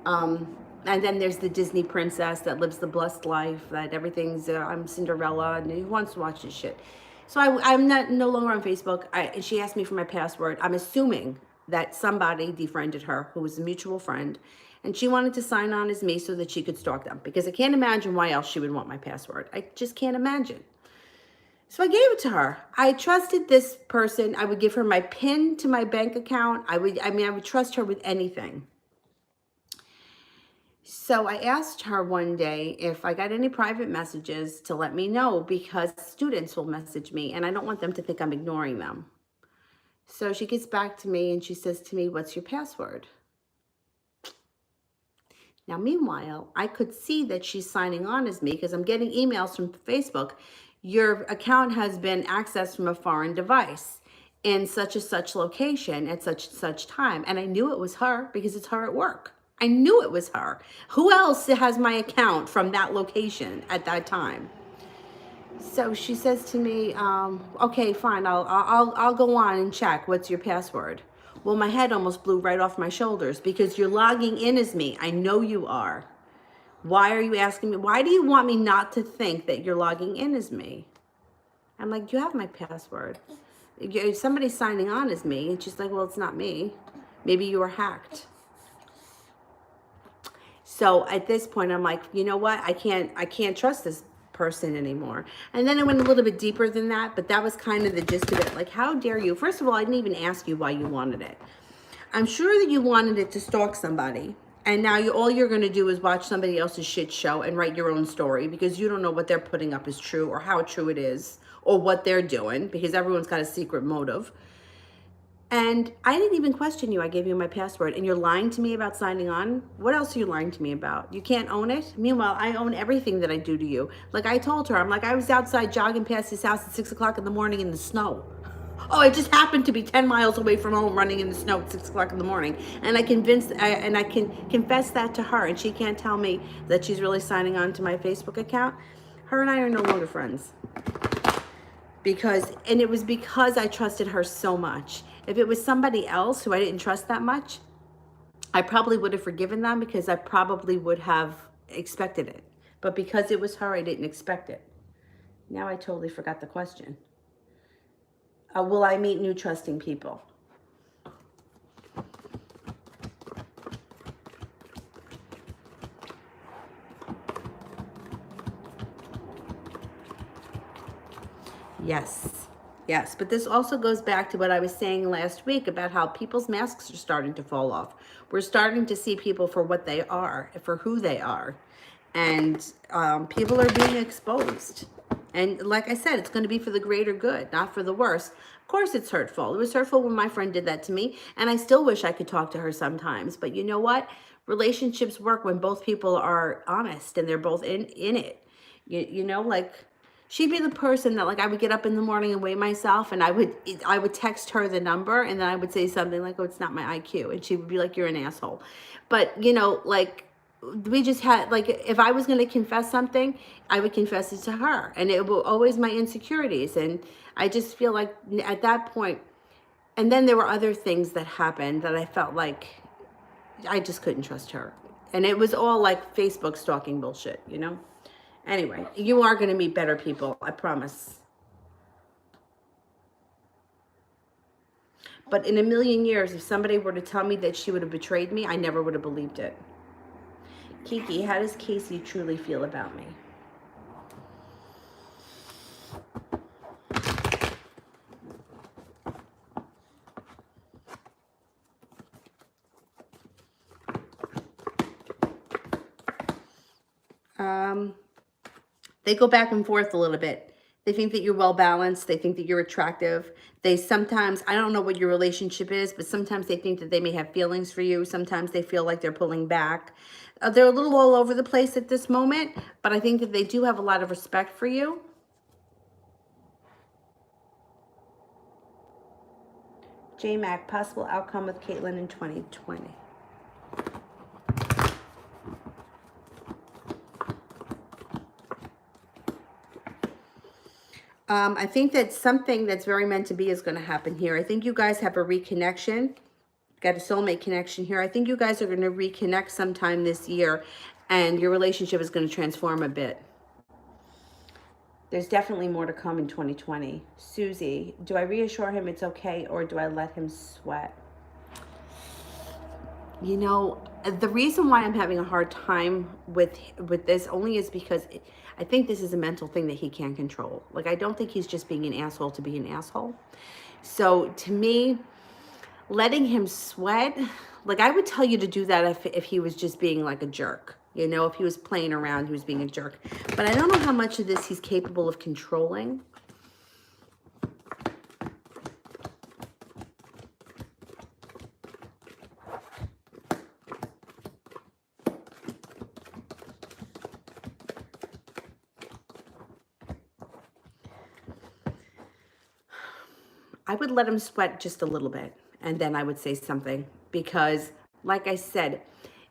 And then there's the Disney princess that lives the blessed life, that everything's, I'm Cinderella, and who wants to watch this shit? So I'm no longer on Facebook. And she asked me for my password. I'm assuming that somebody defriended her who was a mutual friend. And she wanted to sign on as me so that she could stalk them. Because I can't imagine why else she would want my password. I just can't imagine. So I gave it to her. I trusted this person. I would give her my PIN to my bank account. I would trust her with anything. So I asked her one day if I got any private messages to let me know, because students will message me and I don't want them to think I'm ignoring them. So she gets back to me and she says to me, "What's your password?" Now, meanwhile, I could see that she's signing on as me because I'm getting emails from Facebook. Your account has been accessed from a foreign device in such and such location at such and such time. And I knew it was her because it's her at work. I knew it was her. Who else has my account from that location at that time? So she says to me, "Okay, fine. I'll go on and check. What's your password?" Well, my head almost blew right off my shoulders because you're logging in as me. I know you are. Why are you asking me? Why do you want me not to think that you're logging in as me? I'm like, "You have my password. Somebody's signing on as me." And she's like, "Well, it's not me. Maybe you were hacked." So at this point, I'm like, you know what? I can't trust this person anymore. And then I went a little bit deeper than that, but that was kind of the gist of it. Like, how dare you? First of all, I didn't even ask you why you wanted it. I'm sure that you wanted it to stalk somebody. And now all you're going to do is watch somebody else's shit show and write your own story because you don't know what they're putting up is true or how true it is or what they're doing, because everyone's got a secret motive. And I didn't even question you. I gave you my password and you're lying to me about signing on. What else are you lying to me about? You can't own it. Meanwhile, I own everything that I do to you. Like I told her, I'm like, I was outside jogging past his house at 6 o'clock in the morning in the snow. Oh, I just happened to be 10 miles away from home running in the snow at 6 o'clock in the morning. And I can confess that to her, and she can't tell me that she's really signing on to my Facebook account. Her and I are no longer friends. And it was because I trusted her so much. If it was somebody else who I didn't trust that much, I probably would have forgiven them because I probably would have expected it. But because it was her, I didn't expect it. Now I totally forgot the question. Will I meet new trusting people? Yes. Yes, but this also goes back to what I was saying last week about how people's masks are starting to fall off. We're starting to see people for what they are, for who they are. And people are being exposed. And like I said, it's going to be for the greater good, not for the worse. Of course it's hurtful. It was hurtful when my friend did that to me. And I still wish I could talk to her sometimes. But you know what? Relationships work when both people are honest and they're both in it. You know, like... She'd be the person that, like, I would get up in the morning and weigh myself, and I would text her the number, and then I would say something like, "Oh, it's not my IQ," and she would be like, "You're an asshole." But you know, like, we just had, like, if I was going to confess something, I would confess it to her, and it will always my insecurities, and I just feel like at that point, and then there were other things that happened that I felt like I just couldn't trust her, and it was all like Facebook stalking bullshit, you know. Anyway, you are going to meet better people, I promise. But in a million years, if somebody were to tell me that she would have betrayed me, I never would have believed it. Kiki, how does Casey truly feel about me? They go back and forth a little bit. They think that you're well balanced. They think that you're attractive. They sometimes, I don't know what your relationship is, but sometimes they think that they may have feelings for you. Sometimes they feel like they're pulling back. They're a little all over the place at this moment, but I think that they do have a lot of respect for you. J-Mac, possible outcome with Caitlin in 2020. I think that something that's very meant to be is going to happen here. I think you guys have a reconnection. Got a soulmate connection here. I think you guys are going to reconnect sometime this year, and your relationship is going to transform a bit. There's definitely more to come in 2020. Susie, do I reassure him it's okay, or do I let him sweat? You know, the reason why I'm having a hard time with this only is because I think this is a mental thing that he can't control. Like, I don't think he's just being an asshole to be an asshole. So to me, letting him sweat, like, I would tell you to do that if he was just being like a jerk. You know, if he was playing around, he was being a jerk. But I don't know how much of this he's capable of controlling. I would let him sweat just a little bit, and then I would say something, because like I said,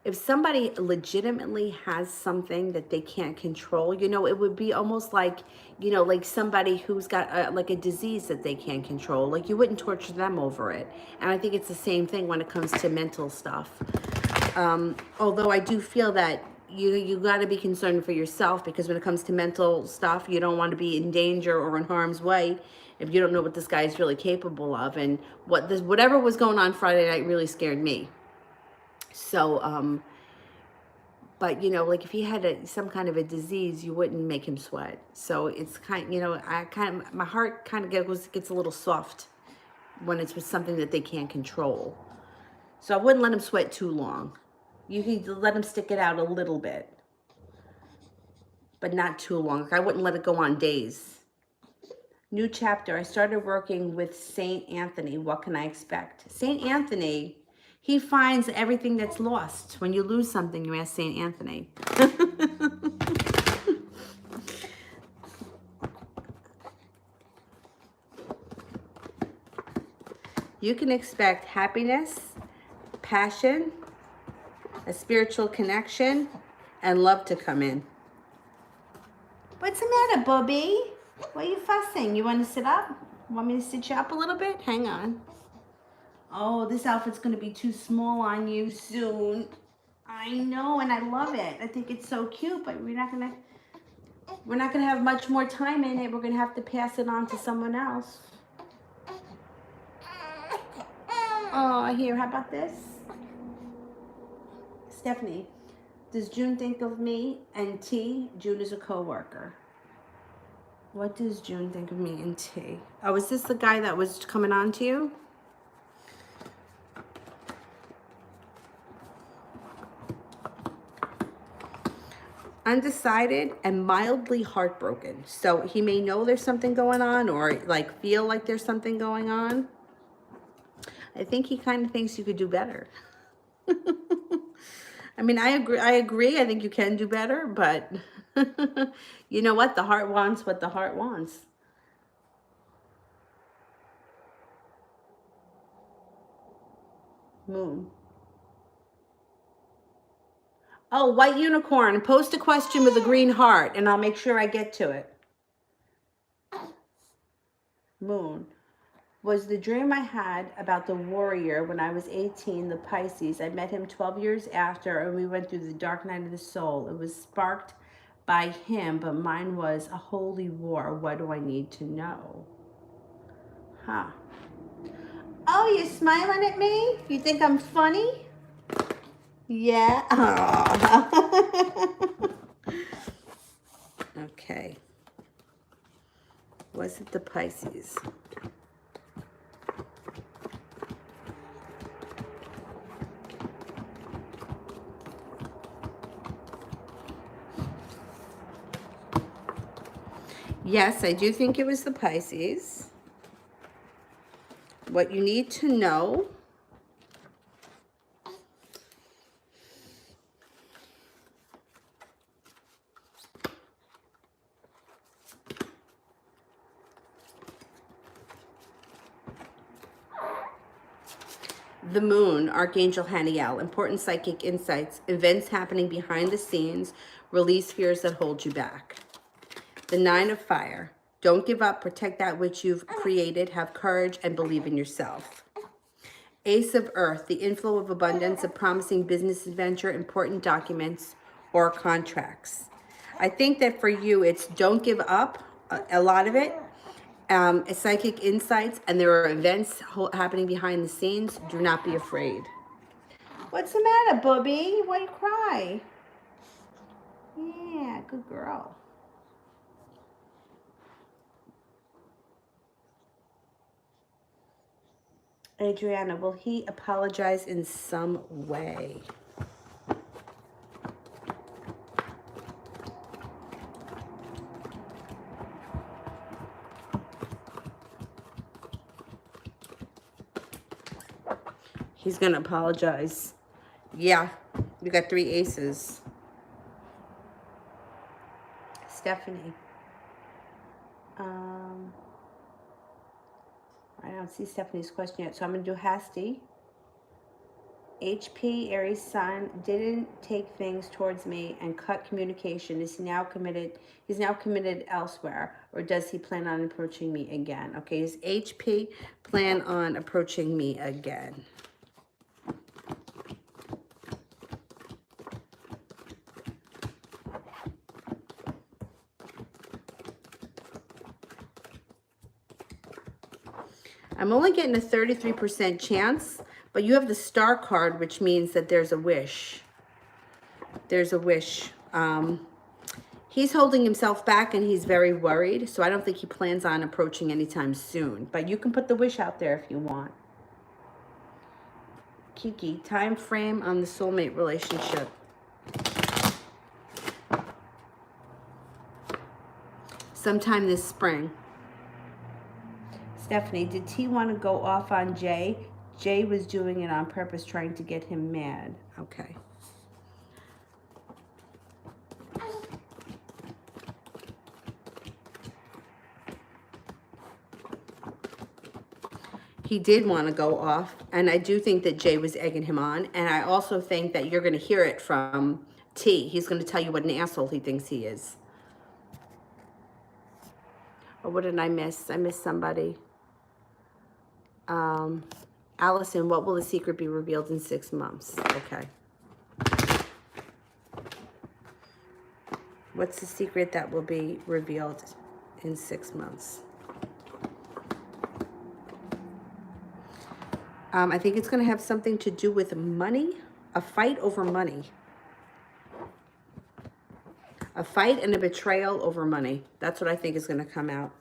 if somebody legitimately has something that they can't control, you know, it would be almost like, you know, like somebody who's got like a disease that they can't control. Like, you wouldn't torture them over it. And I think it's the same thing when it comes to mental stuff. Although I do feel that you got to be concerned for yourself, because when it comes to mental stuff, you don't want to be in danger or in harm's way if you don't know what this guy is really capable of. And whatever was going on Friday night really scared me. So, but you know, like if he had some kind of a disease, you wouldn't make him sweat. So it's kind, you know, my heart kind of gets a little soft when it's with something that they can't control. So I wouldn't let him sweat too long. You can let him stick it out a little bit, but not too long. I wouldn't let it go on days. New chapter. I started working with Saint Anthony. What can I expect? Saint Anthony, he finds everything that's lost. When you lose something, you ask Saint Anthony. You can expect happiness, passion, a spiritual connection, and love to come in. What's the matter, Bobby? Why are you fussing? You want to sit up? Want me to sit you up a little bit? Hang on. Oh, this outfit's going to be too small on you soon. I know, and I love it. I think it's so cute, but we're not going to have much more time in it. We're going to have to pass it on to someone else. Oh, here, how about this? Stephanie, does June think of me and T? June is a co-worker. What does June think of me and T? Oh, is this the guy that was coming on to you? Undecided and mildly heartbroken. So he may know there's something going on, or like feel like there's something going on. I think he kind of thinks you could do better. I mean, I agree. I think you can do better, but you know what? The heart wants what the heart wants. Moon. Oh, white unicorn. Post a question with a green heart, and I'll make sure I get to it. Moon. Was the dream I had about the warrior when I was 18, the Pisces. I met him 12 years after, and we went through the dark night of the soul. It was sparked by him, but mine was a holy war. What do I need to know? Huh. Oh, you're smiling at me? You think I'm funny? Yeah. Okay. Was it the Pisces? Yes, I do think it was the Pisces. What you need to know. The moon, Archangel Haniel, important psychic insights, events happening behind the scenes, release fears that hold you back. The Nine of Fire, Don't give up. Protect that which you've created. Have courage and believe in yourself. Ace of Earth, the inflow of abundance, a promising business adventure, important documents, or contracts. I think that for you, it's don't give up, a lot of it. Psychic insights, and there are events happening behind the scenes. Do not be afraid. What's the matter, Bubby? Why you cry? Yeah, good girl. Adriana, will he apologize in some way? He's going to apologize. Yeah, you got 3 aces. Stephanie. I don't see Stephanie's question yet, so I'm going to do Hasty. HP, Aries Sun, didn't take things towards me and cut communication. Is he now committed? He's now committed elsewhere, or does he plan on approaching me again? Okay, is HP plan on approaching me again? I'm only getting a 33% chance, but you have the star card, which means that there's a wish. There's a wish. He's holding himself back and he's very worried, so I don't think he plans on approaching anytime soon. But you can put the wish out there if you want. Kiki, time frame on the soulmate relationship. Sometime this spring. Stephanie, did T want to go off on Jay? Jay was doing it on purpose, trying to get him mad. Okay. He did want to go off, and I do think that Jay was egging him on, and I also think that you're going to hear it from T. He's going to tell you what an asshole he thinks he is. Or what did I miss? I missed somebody. Allison, what will the secret be revealed in 6 months? Okay. What's the secret that will be revealed in 6 months? I think it's going to have something to do with money, a fight over money. A fight and a betrayal over money. That's what I think is going to come out.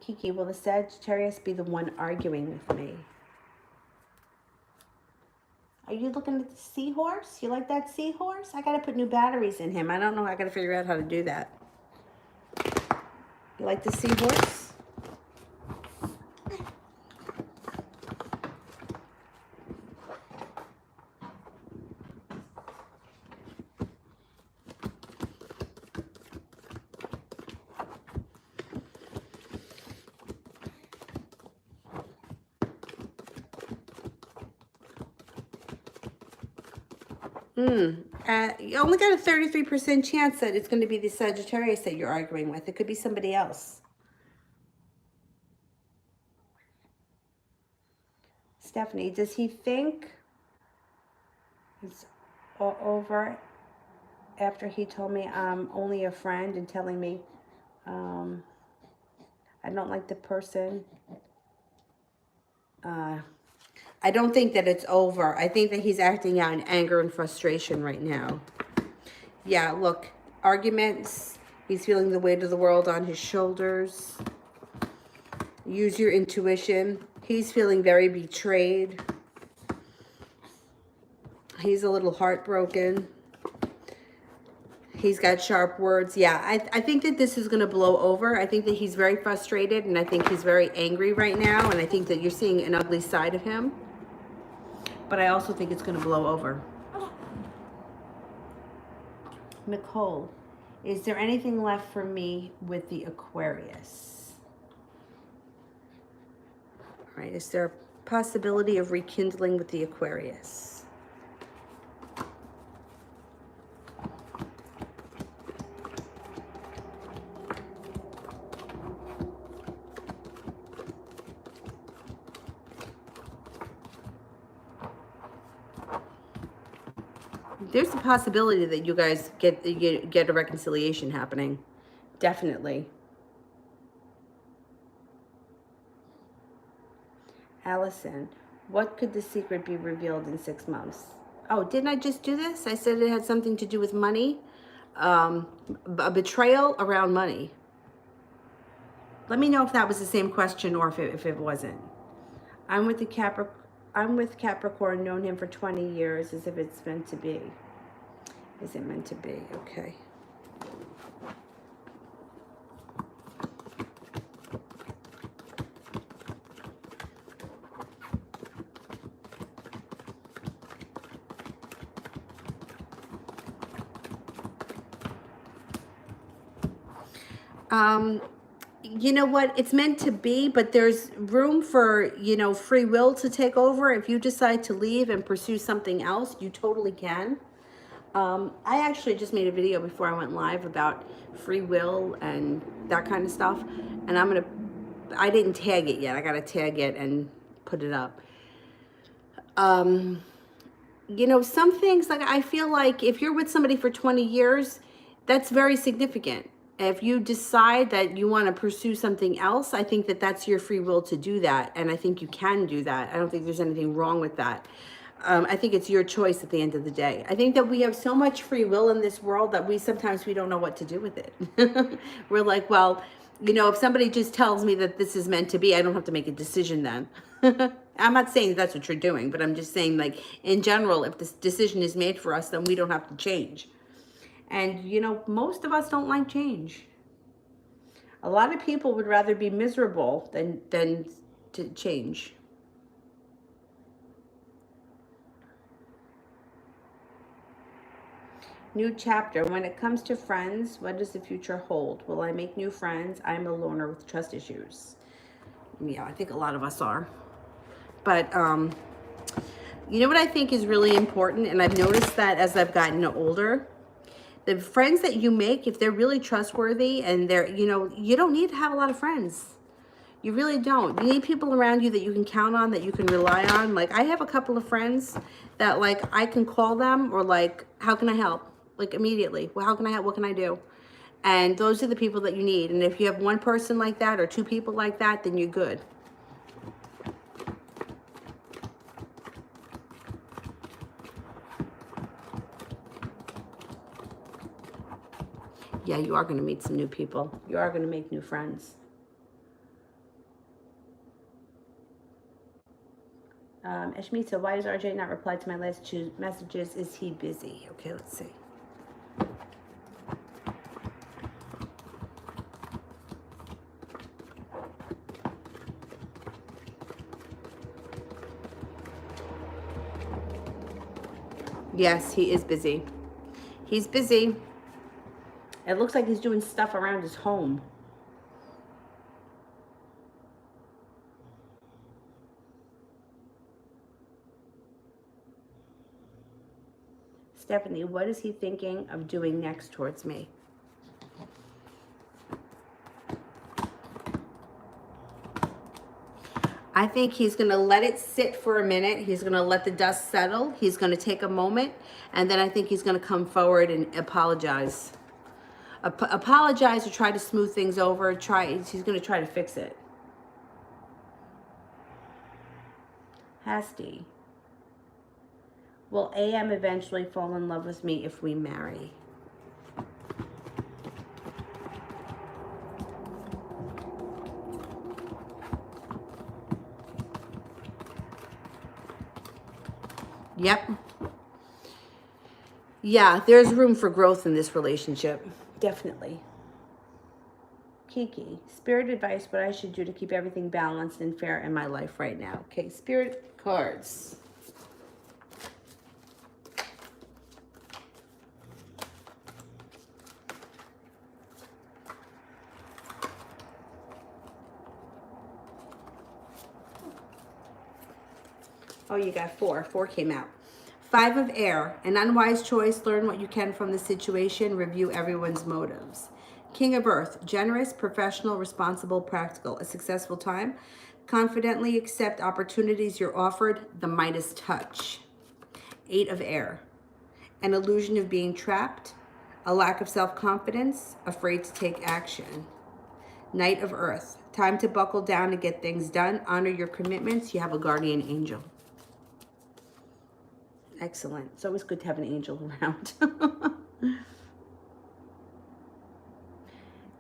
Kiki, will the Sagittarius be the one arguing with me? Are you looking at the seahorse? You like that seahorse? I got to put new batteries in him. I don't know. I got to figure out how to do that. You like the seahorse? You only got a 33% chance that it's going to be the Sagittarius that you're arguing with. It could be somebody else. Stephanie, does he think it's all over after he told me I'm only a friend and telling me I don't like the person? I don't think that it's over. I think that he's acting out in anger and frustration right now. Yeah, look, arguments. He's feeling the weight of the world on his shoulders. Use your intuition. He's feeling very betrayed. He's a little heartbroken. He's got sharp words. Yeah, I think that this is going to blow over. I think that he's very frustrated, and I think he's very angry right now, and I think that you're seeing an ugly side of him. But I also think it's going to blow over. Nicole, is there anything left for me with the Aquarius? All right, is there possibility of rekindling with the Aquarius. There's a possibility that you guys get a reconciliation happening. Definitely. Allison, what could the secret be revealed in 6 months? Oh, didn't I just do this? I said it had something to do with money. A betrayal around money. Let me know if that was the same question or if it wasn't. I'm with Capricorn, known him for 20 years, as if it's meant to be. Is it meant to be? Okay. You know what? It's meant to be, but there's room for, free will to take over. If you decide to leave and pursue something else, you totally can. I actually just made a video before I went live about free will and that kind of stuff. And I didn't tag it yet. I got to tag it and put it up. Some things, like, I feel like if you're with somebody for 20 years, that's very significant. If you decide that you want to pursue something else, I think that that's your free will to do that. And I think you can do that. I don't think there's anything wrong with that. I think it's your choice at the end of the day. I think that we have so much free will in this world that sometimes we don't know what to do with it. We're like, well, if somebody just tells me that this is meant to be, I don't have to make a decision then. I'm not saying that's what you're doing, but I'm just saying, like, in general, if this decision is made for us, then we don't have to change. And, most of us don't like change. A lot of people would rather be miserable than to change. New chapter. When it comes to friends, what does the future hold? Will I make new friends? I'm a loner with trust issues. Yeah, I think a lot of us are. But, you know what I think is really important? And I've noticed that as I've gotten older, the friends that you make, if they're really trustworthy and they're, you don't need to have a lot of friends. You really don't. You need people around you that you can count on, that you can rely on. Like, I have a couple of friends that, like, I can call them or, like, how can I help? Like, immediately. Well, how can I help? What can I do? And those are the people that you need. And if you have one person like that or two people like that, then you're good. Yeah, you are going to meet some new people. You are going to make new friends. Ashmita, why does RJ not reply to my last 2 messages? Is he busy? Okay, let's see. Yes, he is busy. He's busy. It looks like he's doing stuff around his home. Stephanie, what is he thinking of doing next towards me? I think he's going to let it sit for a minute. He's going to let the dust settle. He's going to take a moment. And then I think he's going to come forward and apologize. Apologize or try to smooth things over. He's going to try to fix it. Hasty. Will AM eventually fall in love with me if we marry? Yep. Yeah, there's room for growth in this relationship. Definitely. Kiki, spirit advice, what I should do to keep everything balanced and fair in my life right now. Okay, spirit cards. Oh, you got 4. 4 came out. 5 of air, an unwise choice. Learn what you can from the situation. Review everyone's motives. King of earth, generous, professional, responsible, practical. A successful time. Confidently accept opportunities you're offered. The Midas touch. 8 of air, an illusion of being trapped. A lack of self-confidence. Afraid to take action. Knight of earth, time to buckle down and get things done. Honor your commitments. You have a guardian angel. Excellent. It's always good to have an angel around.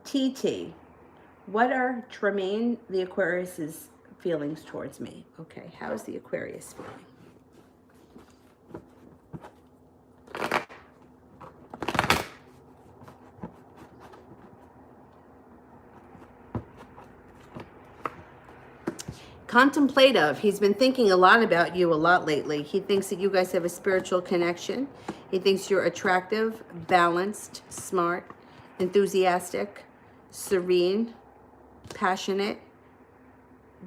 TT, what are Tremaine the Aquarius's feelings towards me? Okay, how is the Aquarius feeling? Contemplative. He's been thinking a lot about you a lot lately. He thinks that you guys have a spiritual connection. He thinks you're attractive, balanced, smart, enthusiastic, serene, passionate.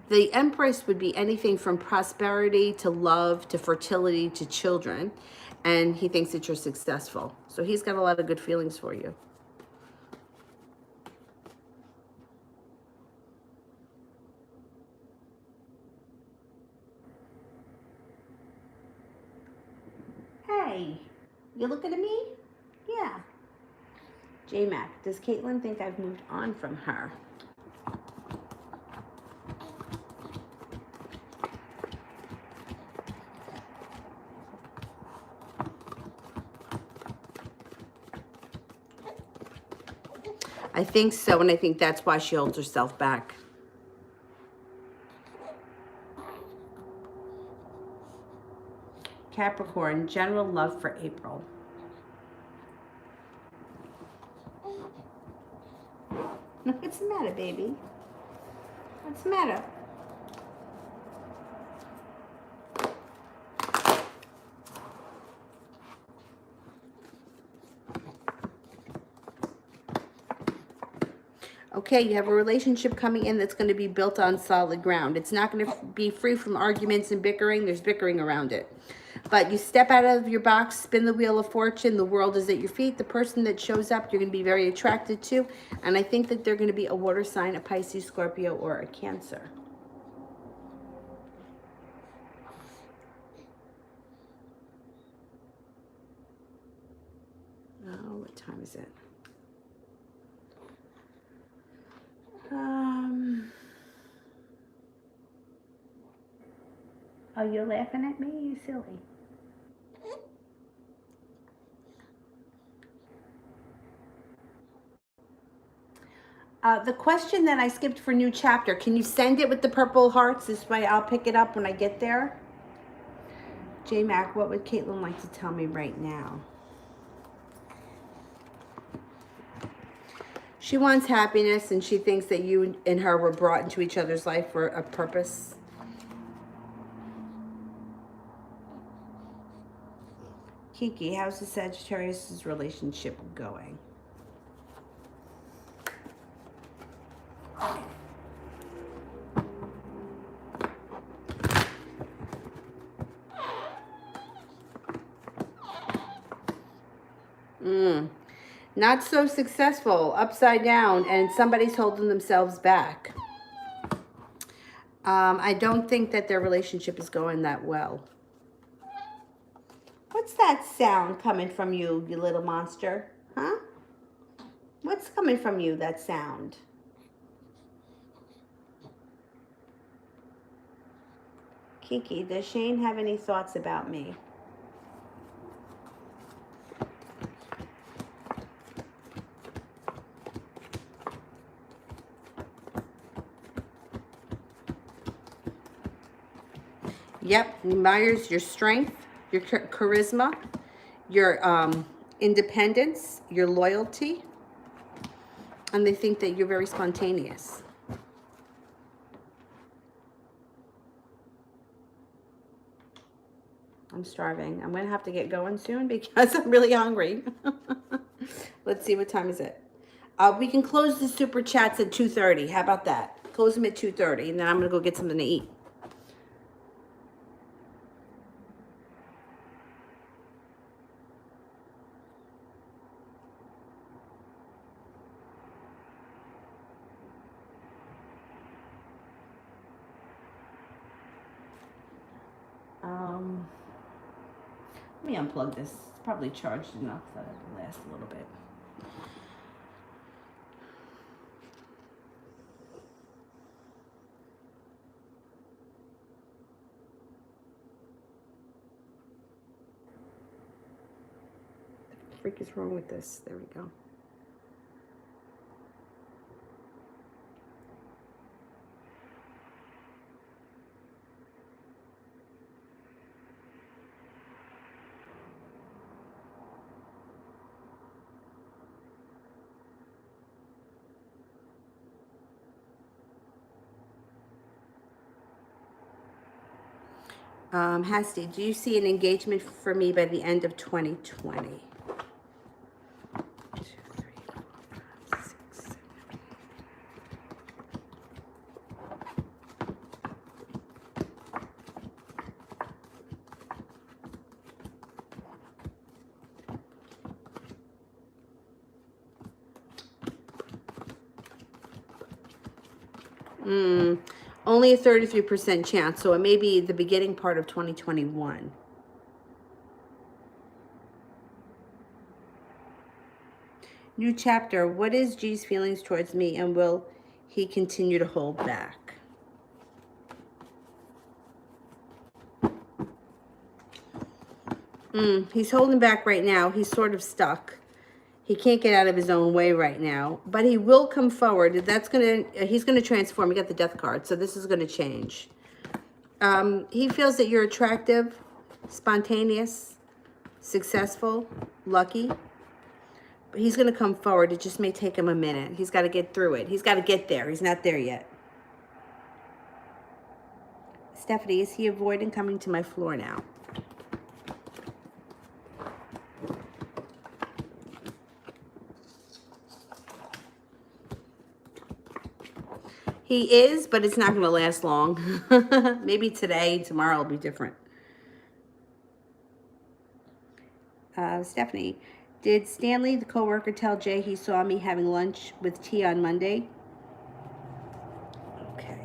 The Empress would be anything from prosperity to love to fertility to children. And he thinks that you're successful. So he's got a lot of good feelings for you. Hey, you looking at me? Yeah. J-Mac, does Caitlin think I've moved on from her? I think so, and I think that's why she holds herself back. Capricorn, general love for April. What's the matter, baby? What's the matter? Okay, you have a relationship coming in that's going to be built on solid ground. It's not going to be free from arguments and bickering. There's bickering around it. But you step out of your box, spin the wheel of fortune. The world is at your feet. The person that shows up, you're going to be very attracted to. And I think that they're going to be a water sign, a Pisces, Scorpio, or a Cancer. Oh, what time is it? Oh, you're laughing at me? You silly. The question that I skipped for new chapter, can you send it with the purple hearts? This way I'll pick it up when I get there. J-Mac, what would Caitlin like to tell me right now? She wants happiness, and she thinks that you and her were brought into each other's life for a purpose. Kiki, how's the Sagittarius' relationship going? Not so successful, upside down, and somebody's holding themselves back. I don't think that their relationship is going that well. What's that sound coming from you, you little monster? Huh? What's coming from you, that sound? Kiki, does Shane have any thoughts about me? Yep, he admires your strength, your charisma, your independence, your loyalty, and they think that you're very spontaneous. I'm starving. I'm going to have to get going soon because I'm really hungry. Let's see, what time is it? We can close the super chats at 2:30. How about that? Close them at 2:30, and then I'm going to go get something to eat. Let me unplug this. It's probably charged enough that it'll last a little bit. What the freak is wrong with this? There we go. Hasty, do you see an engagement for me by the end of 2020? 2, 3, 4, 5, 6, 7. Only a 33% chance, so it may be the beginning part of 2021. New chapter. What is G's feelings towards me, and will he continue to hold back? He's holding back right now. He's sort of stuck. He can't get out of his own way right now, but he will come forward. He's gonna transform. You got the death card, so this is gonna change. He feels that you're attractive, spontaneous, successful, lucky. But he's gonna come forward. It just may take him a minute. He's got to get through it. He's got to get there. He's not there yet. Stephanie, is he avoiding coming to my floor now? He is, but it's not going to last long. Maybe today, tomorrow will be different. Stephanie, did Stanley, the coworker, tell Jay he saw me having lunch with T on Monday? Okay.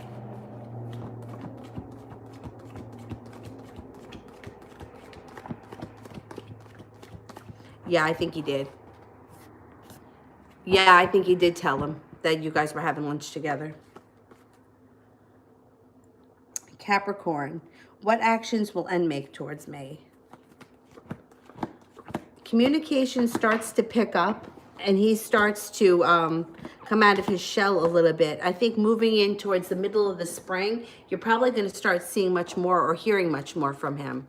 Yeah, I think he did. Yeah, I think he did tell him that you guys were having lunch together. Capricorn, what actions will N make towards me? Communication starts to pick up, and he starts to come out of his shell a little bit. I think moving in towards the middle of the spring, you're probably going to start seeing much more or hearing much more from him.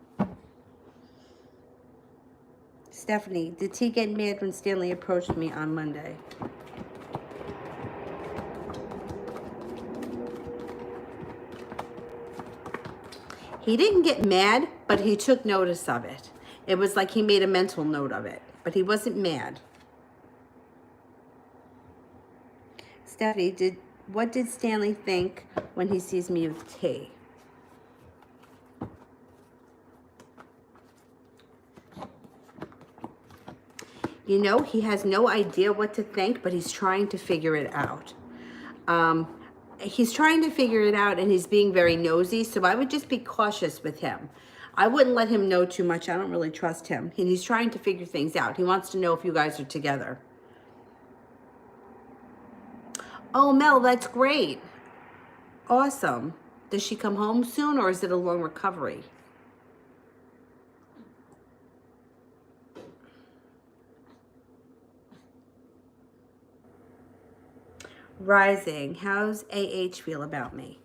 Stephanie, did T get mad when Stanley approached me on Monday? He didn't get mad, but he took notice of it. It was like he made a mental note of it, but he wasn't mad. Stephanie, what did Stanley think when he sees me with T? You know, he has no idea what to think, but he's trying to figure it out. He's trying to figure it out, and he's being very nosy, so I would just be cautious with him. I wouldn't let him know too much. I don't really trust him. And he's trying to figure things out. He wants to know if you guys are together. Oh, Mel, that's great. Awesome. Does she come home soon, or is it a long recovery? Rising, how's AH feel about me?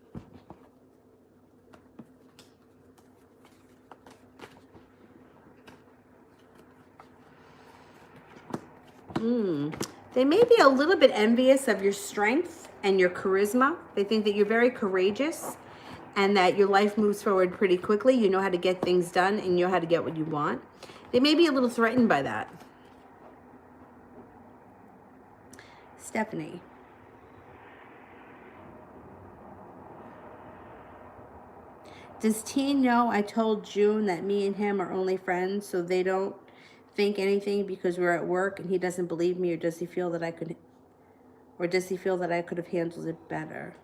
They may be a little bit envious of your strength and your charisma. They think that you're very courageous and that your life moves forward pretty quickly. You know how to get things done and you know how to get what you want. They may be a little threatened by that. Stephanie. Does T know I told June that me and him are only friends, so they don't think anything because we're at work and he doesn't believe me, or does he feel that I could have handled it better?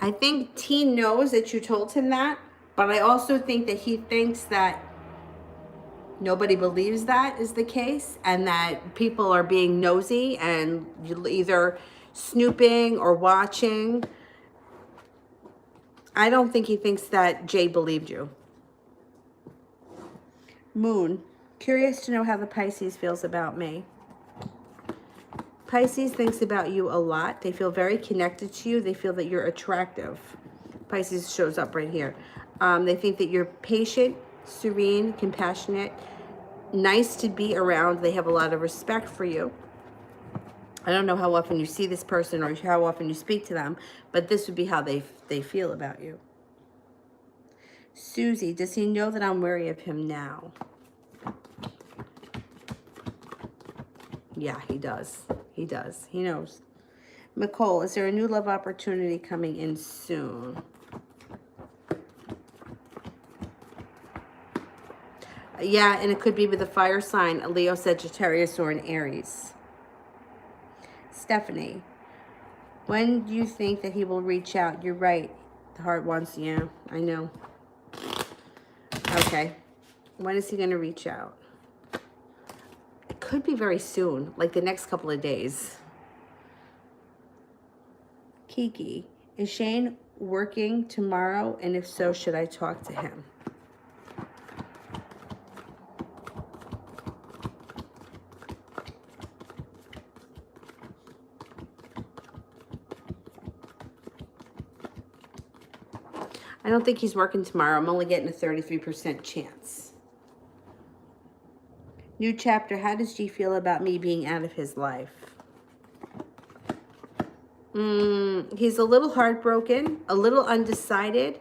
I think T knows that you told him that, but I also think that he thinks that nobody believes that is the case, and that people are being nosy and either snooping or watching. I don't think he thinks that Jay believed you. Moon, curious to know how the Pisces feels about me. Pisces thinks about you a lot. They feel very connected to you. They feel that you're attractive. Pisces shows up right here. They think that you're patient, serene, compassionate, nice to be around. They have a lot of respect for you. I don't know how often you see this person or how often you speak to them, but this would be how they feel about you. Susie, does he know that I'm wary of him now? Yeah, he does. He does. He knows. Nicole, is there a new love opportunity coming in soon? Yeah, and it could be with a fire sign, a Leo, Sagittarius, or an Aries. Stephanie, when do you think that he will reach out? You're right. The heart wants, yeah, I know. Okay. When is he going to reach out? It could be very soon, like the next couple of days. Kiki, is Shane working tomorrow? And if so, should I talk to him? I don't think he's working tomorrow. I'm only getting a 33% chance. New chapter. How does G feel about me being out of his life? He's a little heartbroken, a little undecided.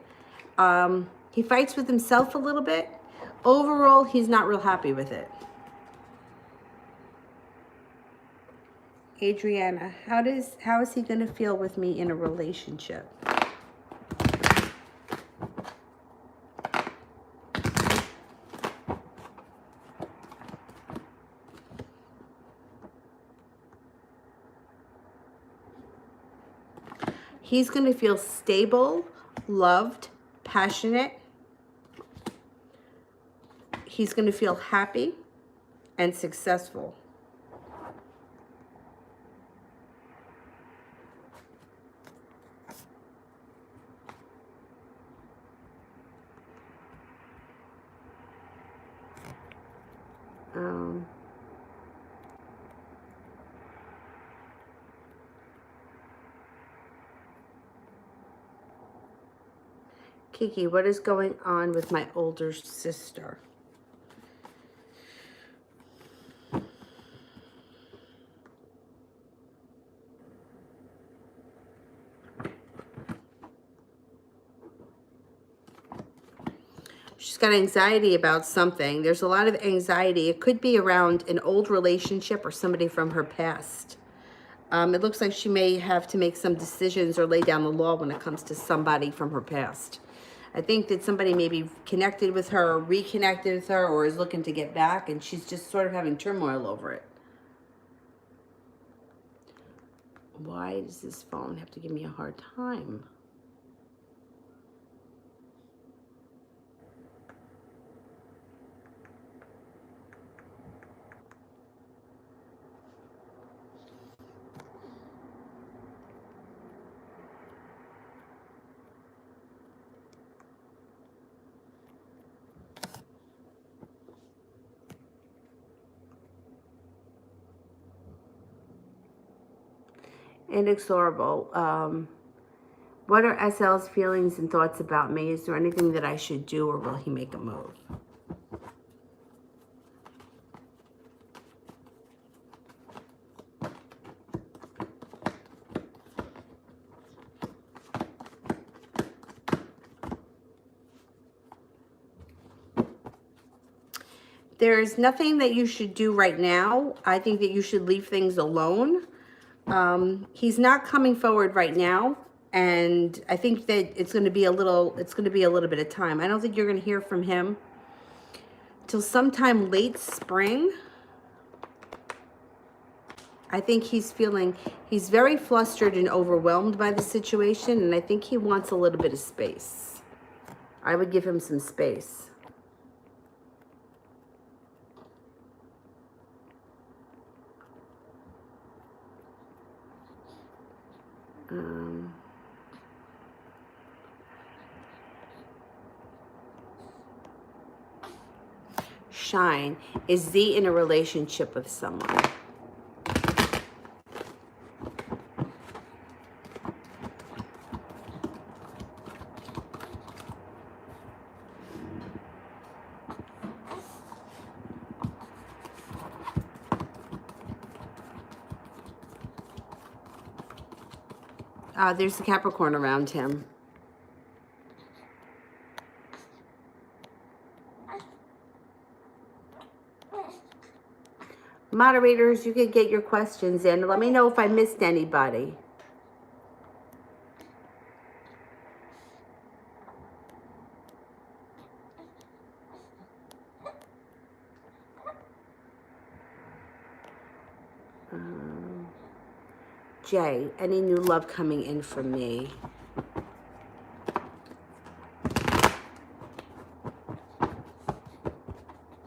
He fights with himself a little bit. Overall, he's not real happy with it. Adriana, how is he going to feel with me in a relationship? He's going to feel stable, loved, passionate. He's going to feel happy and successful. Kiki, what is going on with my older sister? She's got anxiety about something. There's a lot of anxiety. It could be around an old relationship or somebody from her past. It looks like she may have to make some decisions or lay down the law when it comes to somebody from her past. I think that somebody may be connected with her, or reconnected with her, or is looking to get back, and she's just sort of having turmoil over it. Why does this phone have to give me a hard time? Inexorable. What are SL's feelings and thoughts about me? Is there anything that I should do, or will he make a move? There's nothing that you should do right now. I think that you should leave things alone. He's not coming forward right now, and I think that it's going to be a little bit of time. I don't think you're going to hear from him till sometime late spring. I think he's very flustered and overwhelmed by the situation, and I think he wants a little bit of space. I would give him some space. Shine. Is Z in a relationship with someone? There's a Capricorn around him. Moderators, you can get your questions in. Let me know if I missed anybody. Jay, any new love coming in from me?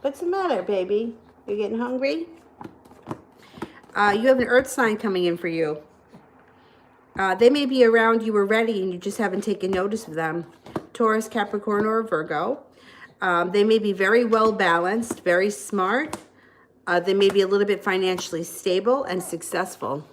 What's the matter, baby? You're getting hungry? You have an earth sign coming in for you. They may be around you already and you just haven't taken notice of them. Taurus, Capricorn, or Virgo. They may be very well balanced, very smart. They may be a little bit financially stable and successful.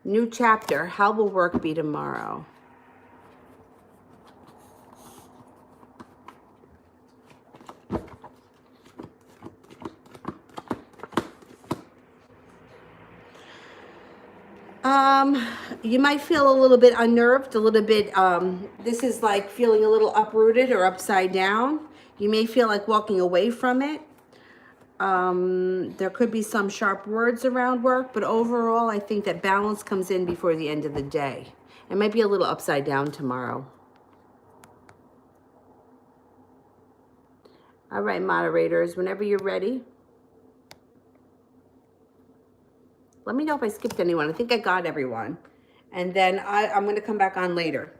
New chapter. How will work be tomorrow? You might feel a little bit unnerved, a little bit, this is like feeling a little uprooted or upside down. You may feel like walking away from it. There could be some sharp words around work, but overall, I think that balance comes in before the end of the day. It might be a little upside down tomorrow. All right, moderators, whenever you're ready. Let me know if I skipped anyone. I think I got everyone. And then I'm going to come back on later.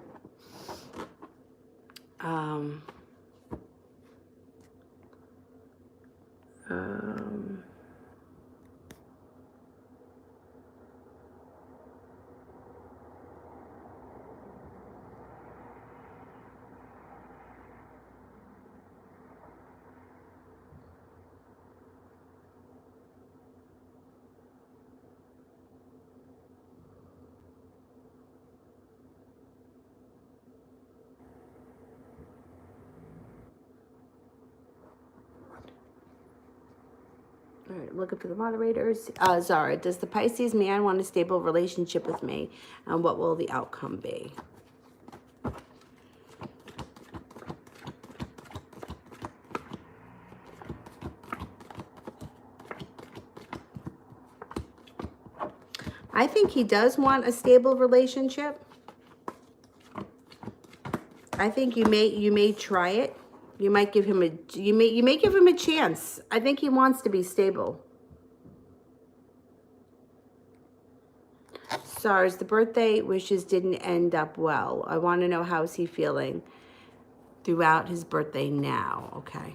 All right, looking for the moderators. Zara, does the Pisces man want a stable relationship with me? And what will the outcome be? I think he does want a stable relationship. I think you may try it. You might give him you may give him a chance. I think he wants to be stable. SARS, the birthday wishes didn't end up well. I want to know how's he feeling throughout his birthday now. Okay.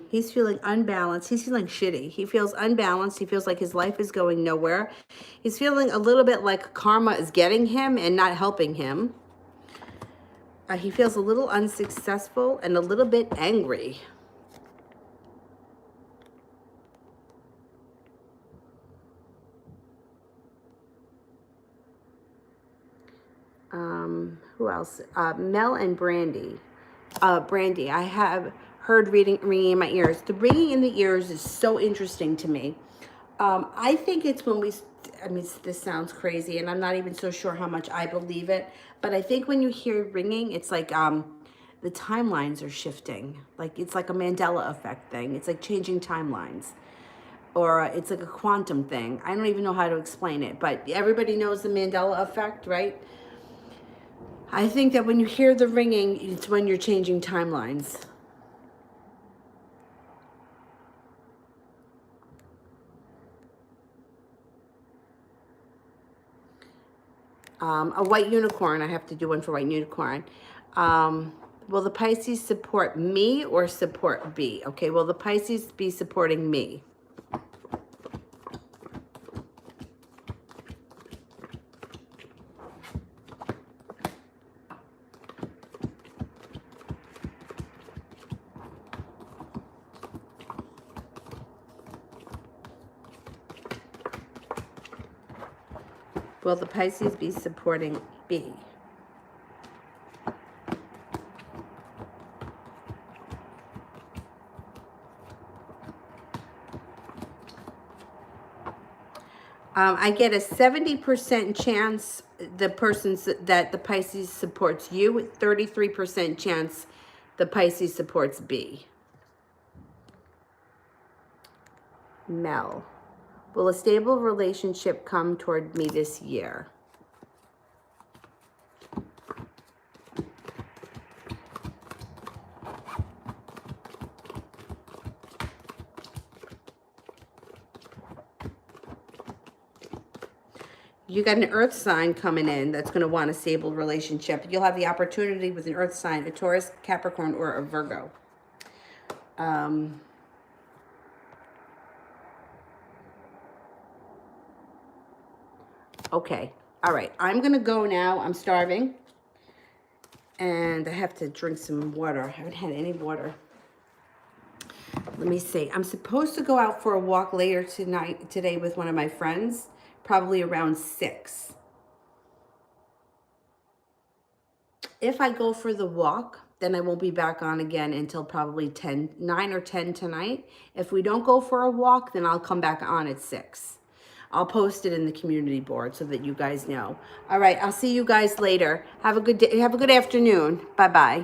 He's feeling unbalanced. He's feeling shitty. He feels unbalanced. He feels like his life is going nowhere. He's feeling a little bit like karma is getting him and not helping him. He feels a little unsuccessful and a little bit angry. Who else? Mel and Brandy. Brandy, I have heard ringing in my ears. The ringing in the ears is so interesting to me. I think it's when I mean, this sounds crazy, and I'm not even so sure how much I believe it, but I think when you hear ringing, it's like the timelines are shifting. Like it's like a Mandela effect thing. It's like changing timelines. Or it's like a quantum thing. I don't even know how to explain it, but everybody knows the Mandela effect, right? I think that when you hear the ringing, it's when you're changing timelines. A white unicorn, I have to do one for white unicorn. Will the Pisces support me or support B? Okay, will the Pisces be supporting me? Will the Pisces be supporting B? I get a 70% chance the person's that the Pisces supports you, 33% chance the Pisces supports B. Mel, will a stable relationship come toward me this year? You got an earth sign coming in that's going to want a stable relationship. You'll have the opportunity with an earth sign, a Taurus, Capricorn, or a Virgo. Okay. All right. I'm going to go now. I'm starving. And I have to drink some water. I haven't had any water. Let me see. I'm supposed to go out for a walk later today with one of my friends, probably around 6. If I go for the walk, then I won't be back on again until probably 9 or 10 tonight. If we don't go for a walk, then I'll come back on at 6. I'll post it in the community board so that you guys know. All right, I'll see you guys later. Have a good day. Have a good afternoon. Bye-bye.